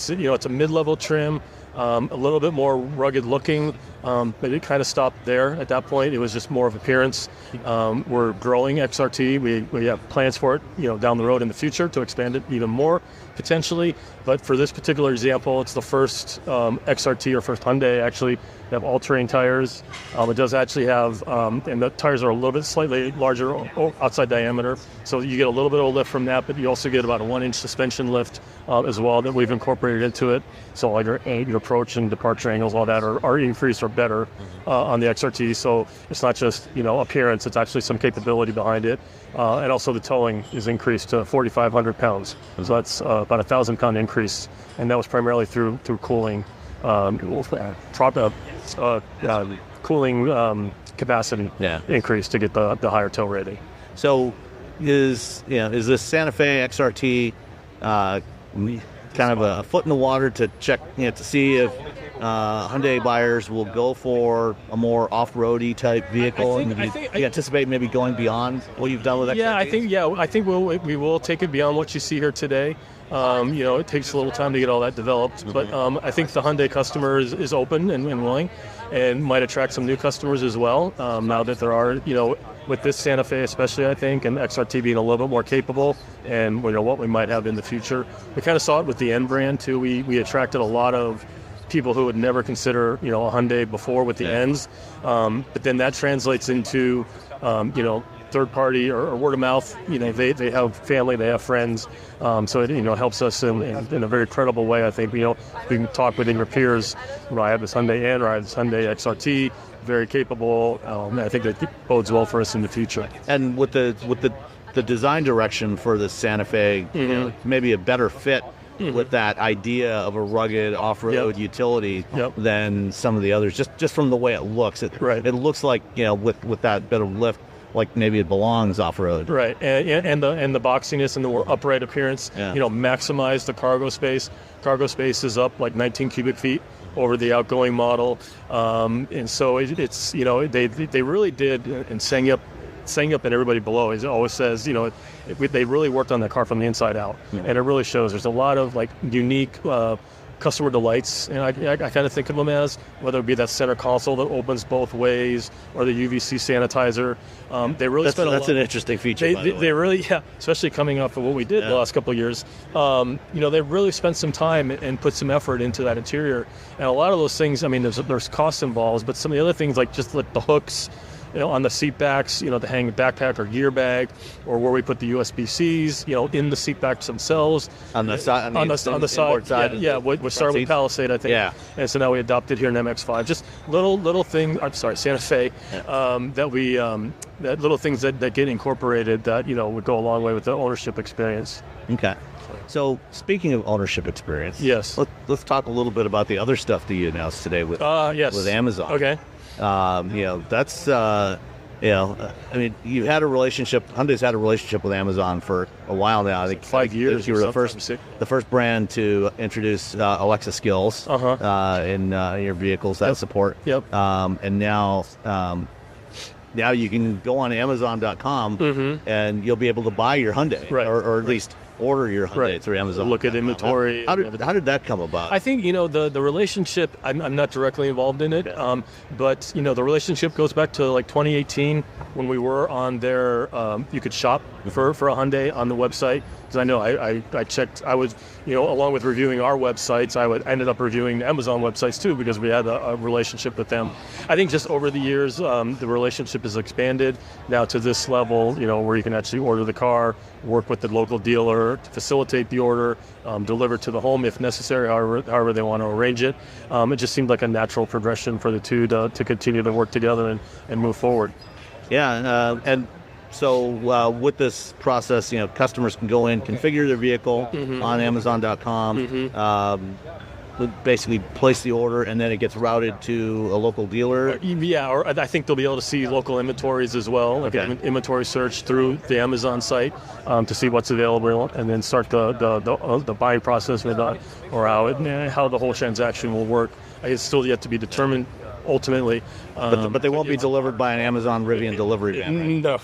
a mid-level trim. A little bit more rugged looking, but it kind of stopped there at that point. It was just more of appearance. We're growing XRT. We have plans for it, down the road in the future to expand it even more potentially. But for this particular example, it's the first XRT, or first Hyundai actually to have all-terrain tires. It does actually have, and the tires are a little bit slightly larger outside diameter, so you get a little bit of a lift from that, but you also get about a 1-inch suspension lift as well that we've incorporated into it. So like your approach and departure angles, all that are increased or better on the XRT. So it's not just appearance; it's actually some capability behind it. And also the towing is increased to 4,500 pounds. So that's about a 1,000-pound increase, and that was primarily through cooling, cooling capacity increase to get the higher tow rating. So is this Santa Fe XRT kind of a foot in the water to check, to see if Hyundai buyers will go for a more off-roady type vehicle? I think you anticipate maybe going beyond what you've done with XRT? I think we will take it beyond what you see here today. It takes a little time to get all that developed, but I think the Hyundai customer is open and willing, and might attract some new customers as well. Now that there are, with this Santa Fe especially, I think, and XRT being a little bit more capable, and what we might have in the future. We kind of saw it with the N brand too. We attracted a lot of people who would never consider, a Hyundai before with the N's, but then that translates into, third party or word of mouth. They have family, they have friends, so it helps us in a very credible way. I think we can talk within your peers. I have this Hyundai N, or I have this Hyundai XRT, very capable. I think that bodes well for us in the future. And with the design direction for the Santa Fe, maybe a better fit with that idea of a rugged off-road utility than some of the others, just from the way it looks. It looks like, with that bit of lift, like maybe it belongs off-road. Right, and the boxiness and the more upright appearance, maximize the cargo space. Cargo space is up like 19 cubic feet over the outgoing model. And so it's, you know, they really did, and sang up and everybody below, as it always says, you know, they really worked on that car from the inside out. And it really shows. There's a lot of like unique customer delights, and I kind of think of them as, whether it be that center console that opens both ways or the UVC sanitizer. They really that's an interesting feature. They really, yeah, especially coming off of what we did the last couple of years. You know, they really spent some time and put some effort into that interior, and a lot of those things. I mean, there's costs involved, but some of the other things, like just like the hooks, you know, on the seat backs, you know, to hang a backpack or gear bag, or where we put the USB-Cs, you know, in the seat backs themselves. On the side. On the side. Yeah. We started with Palisade, I think. Yeah. And so now we adopted here in MX-5. Just little thing. I'm sorry, Santa Fe. That little things that get incorporated that, you know, would go a long way with the ownership experience. Okay. So speaking of ownership experience, yes, let's talk a little bit about the other stuff that you announced today with Amazon. Okay. You know, that's, you know, I mean, Hyundai's had a relationship with Amazon for a while now. I think 5 years. You were the first brand to introduce Alexa skills in your vehicles that support. Yep. And now you can go on Amazon.com and you'll be able to buy your Hyundai, or at least order your Hyundai through Amazon. Look at inventory. How did that come about? I think, you know, the relationship, I'm not directly involved in it, but, you know, the relationship goes back to like 2018 when we were on their, you could shop for a Hyundai on the website. Because I know I checked, I was, you know, along with reviewing our websites, I ended up reviewing the Amazon websites too, because we had a relationship with them. I think just over the years, the relationship has expanded now to this level, you know, where you can actually order the car, work with the local dealer to facilitate the order, deliver to the home if necessary, however they want to arrange it. It just seemed like a natural progression for the two to continue to work together and move forward. Yeah, and so with this process, you know, customers can go in, configure their vehicle on Amazon.com, basically place the order, and then it gets routed to a local dealer. Yeah, or I think they'll be able to see local inventories as well, like an inventory search through the Amazon site to see what's available, and then start the buying process with or how the whole transaction will work. It's still yet to be determined. Ultimately, but they won't be delivered by an Amazon Rivian delivery van. No,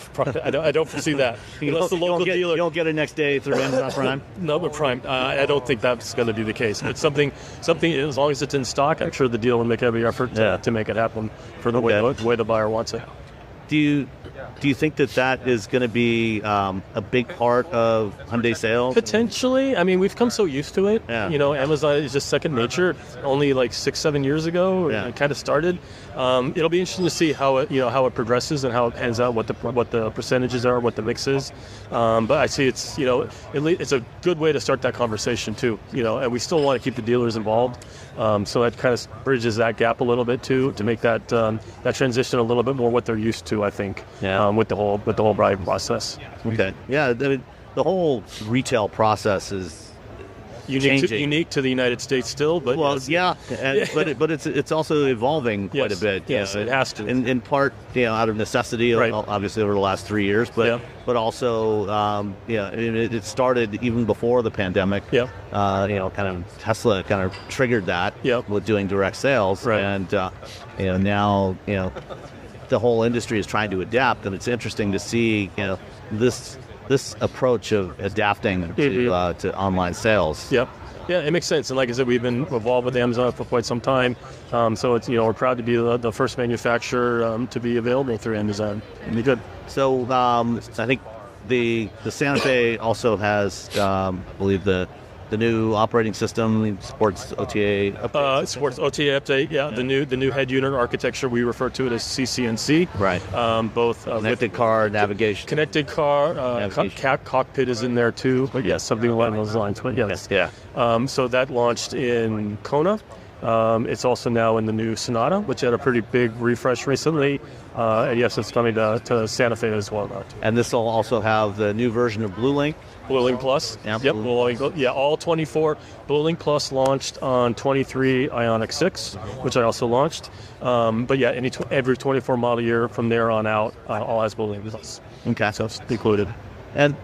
I don't foresee that. Unless the local dealer, you don't get it next day through Amazon Prime. No, but Prime. I don't think that's going to be the case. It's something. As long as it's in stock, I'm sure the dealer will make every effort to make it happen for the way the buyer wants it. Do you think that is going to be a big part of Hyundai sales? Potentially. I mean, we've come so used to it. Yeah. You know, Amazon is just second nature. Only like 6-7 years ago, it kind of started. It'll be interesting to see how it progresses and how it pans out, what the percentages are, what the mix is. But I see it's, you know, it's a good way to start that conversation too. You know, and we still want to keep the dealers involved. So that kind of bridges that gap a little bit too, to make that transition a little bit more what they're used to, I think. With the whole buying process. Okay. Yeah, the whole retail process is unique to the United States still, but but it's also evolving quite a bit. Yes, it has to. In part, you know, out of necessity, obviously over the last 3 years, but also, it started even before the pandemic. Yeah. You know, kind of Tesla kind of triggered that with doing direct sales, and you know, now, you know, the whole industry is trying to adapt, and it's interesting to see, you know, this approach of adapting to online sales. Yep. Yeah, it makes sense. And like I said, we've been involved with Amazon for quite some time. So it's, you know, we're proud to be the first manufacturer to be available through Amazon. It'd be good. So I think the Santa Fe also has, I believe, the new operating system supports OTA update. Supports OTA update, the new head unit architecture, we refer to it as CCNC. Right. Both connected car navigation. Connected car, cockpit is in there too, but yes, something along those lines. But yes. Yeah. So that launched in Kona. It's also now in the new Sonata, which had a pretty big refresh recently. And yes, it's coming to Santa Fe as well now. And this will also have the new version of BlueLink. BlueLink Plus. Yep. All 24. BlueLink Plus launched on 23 Ioniq 6, which I also launched. But yeah, every 24 model year from there on out, all has BlueLink Plus. Okay. So it's included. And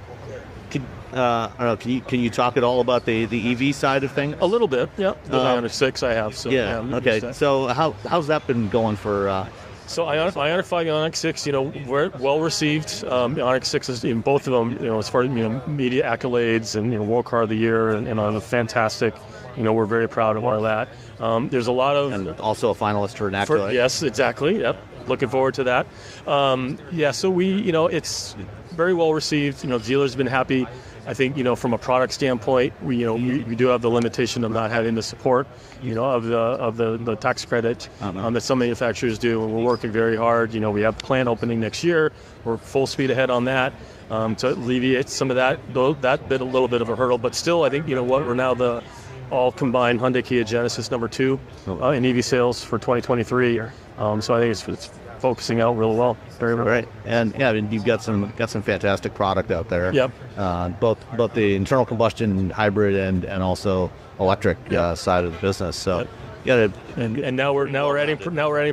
I don't know. Can you talk at all about the EV side of things? A little bit, yeah. The Ioniq 6 I have. So, yeah. Okay. So how's that been going for? So Ioniq 5, Ioniq 6, were well received. Ioniq 6 is in both of them, as far as media accolades and World Car of the Year and fantastic. We're very proud of all that. There's a lot of and also a finalist for an accolade. Yes, exactly. Yep. Looking forward to that. So we, it's very well received. Dealers have been happy. I think, from a product standpoint, we do have the limitation of not having the support, of the tax credit that some manufacturers do, and we're working very hard. We have a plant opening next year. We're full speed ahead on that to alleviate some of that bit, a little bit of a hurdle. But still, I think, we're now the all combined Hyundai Kia Genesis #2 in EV sales for 2023. So I think it's focusing out really well. Very well. Right. And yeah, you've got some fantastic product out there. Yep. Both the internal combustion hybrid and also electric side of the business. So and now we're adding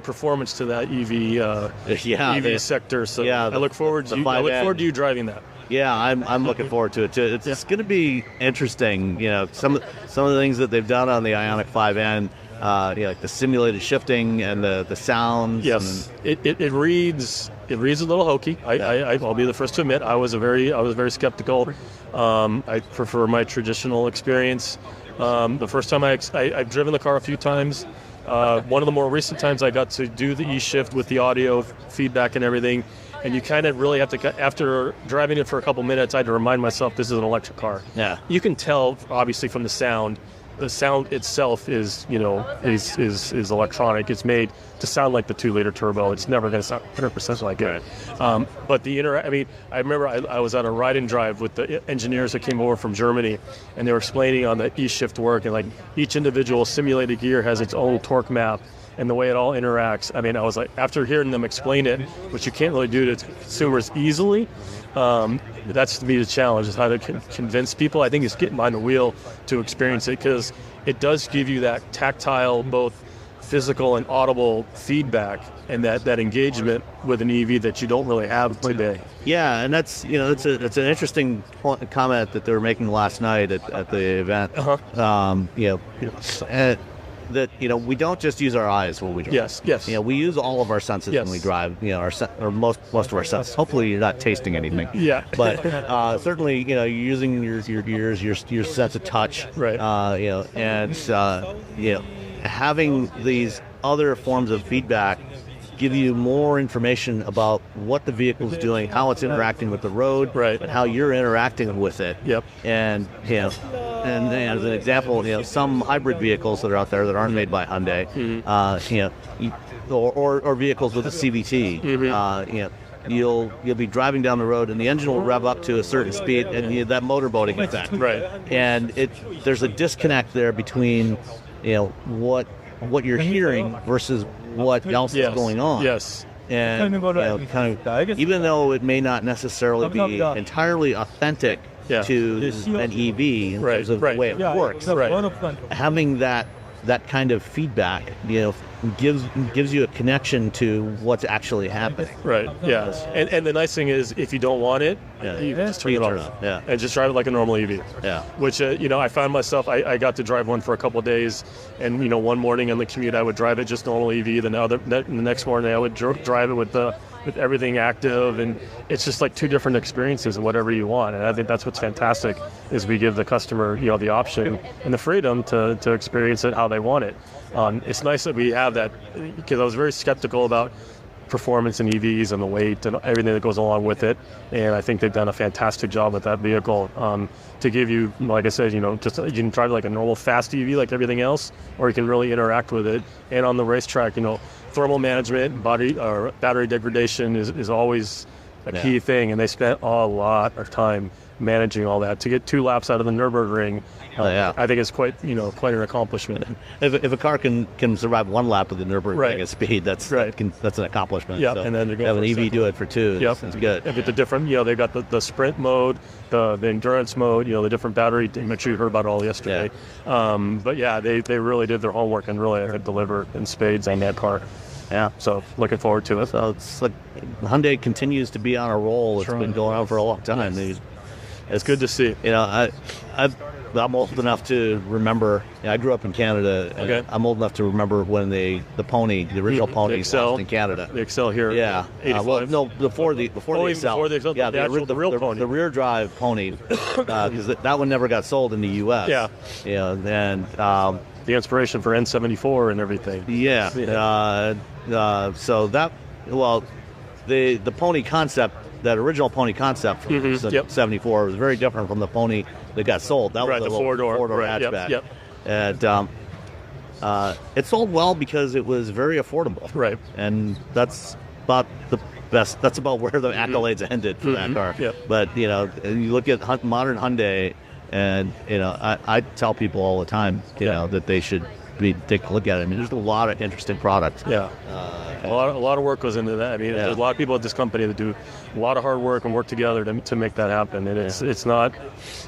performance to that EV sector. So I look forward to you driving that. Yeah, I'm looking forward to it too. It's going to be interesting. Some of the things that they've done on the Ioniq 5N. Like the simulated shifting and the sounds. Yes, it reads a little hokey. I'll be the first to admit I was very skeptical. I prefer my traditional experience. The first time I've driven the car a few times. One of the more recent times I got to do the E-Shift with the audio feedback and everything. And you kind of really have to, after driving it for a couple minutes, I had to remind myself this is an electric car. Yeah. You can tell, obviously, from the sound. The sound itself is electronic. It's made to sound like the 2-liter turbo. It's never going to sound 100% like it. But I remember I was on a ride and drive with the engineers that came over from Germany, and they were explaining on the E-Shift work, and like each individual simulated gear has its own torque map. And the way it all interacts. I was like, after hearing them explain it, which you can't really do to consumers easily, that's to me the challenge, is how to convince people. I think it's getting behind the wheel to experience it, because it does give you that tactile, both physical and audible feedback, and that engagement with an EV that you don't really have today. Yeah, and that's it's an interesting comment that they were making last night at the event. That we don't just use our eyes when we drive. Yes. We use all of our senses when we drive. Or most of our senses. Hopefully, you're not tasting anything. Yeah. But certainly, you're using your ears, your sense of touch. Right. Having these other forms of feedback give you more information about what the vehicle is doing, how it's interacting with the road, right, and how you're interacting with it. Yep. And and as an example, some hybrid vehicles that are out there that aren't made by Hyundai, or vehicles with a CVT, you'll be driving down the road and the engine will rev up to a certain speed, and that motorboating effect. Right. And there's a disconnect there between what you're hearing versus what else is going on. Yes. And even though it may not necessarily be entirely authentic to an EV in terms of the way it works, having that kind of feedback, gives you a connection to what's actually happening. Right. Yeah. And the nice thing is, if you don't want it, you just turn it off. Yeah. And just drive it like a normal EV. Yeah. Which I found myself, I got to drive one for a couple of days, and one morning on the commute I would drive it just normal EV. The next morning I would drive it with everything active, and it's just like two different experiences of whatever you want. And I think that's what's fantastic, is we give the customer the option and the freedom to experience it how they want it. It's nice that we have that, because I was very skeptical about performance in EVs and the weight and everything that goes along with it, and I think they've done a fantastic job with that vehicle to give you, like I said, just you can drive like a normal fast EV like everything else, or you can really interact with it. And on the racetrack, thermal management, battery degradation is always a key thing, and they spent a lot of time managing all that to get 2 laps out of the Nürburgring. I think it's quite an accomplishment. If a car can survive 1 lap of the Nürburgring at speed, that's an accomplishment. Yeah, so and then to go have an EV do it for 2. Yep, that's good. And get the different, they've got the sprint mode, the endurance mode, the different battery. I'm sure you heard about it all yesterday. Yeah. But yeah, they really did their homework and really delivered in spades on that car. Yeah, so looking forward to it. So it's like Hyundai continues to be on a roll. It's been going on for a long time. It's good to see. You know, I'm old enough to remember. I grew up in Canada. Okay. I'm old enough to remember when the original pony, launched in Canada. The Excel here. Yeah. 85. Well, no, before the Excel. Before the Excel, yeah, the real pony. The rear drive pony, because that one never got sold in the U.S. Yeah. Yeah. And the inspiration for N74 and everything. Yeah. So that, well, the pony concept, that original pony concept from 74 was very different from the pony that got sold. That was the a four-door hatchback. Yep. And it sold well because it was very affordable. Right. And that's about the best. That's about where the accolades ended for that car. Yep. But, you know, you look at modern Hyundai, and, you know, I tell people all the time, you know, that they should take a look at it. I mean, there's a lot of interesting products. Yeah. A lot of work goes into that. I mean, there's a lot of people at this company that do a lot of hard work and work together to make that happen. And it's not.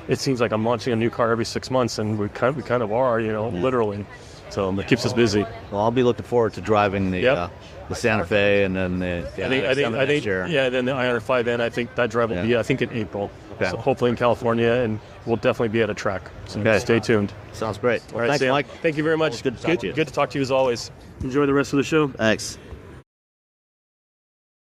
It seems like I'm launching a new car every 6 months, and we kind of are, you know, literally. So it keeps us busy. Well, I'll be looking forward to driving the Santa Fe, and then the I think then the IR5N. I think that drive will be in April. Okay. So hopefully in California, and we'll definitely be at a track. So stay tuned. Sounds great. All right, Thanks, Sam. Mike. Thank you very much. Good to talk to you. Good to talk to you as always. Enjoy the rest of the show. Thanks.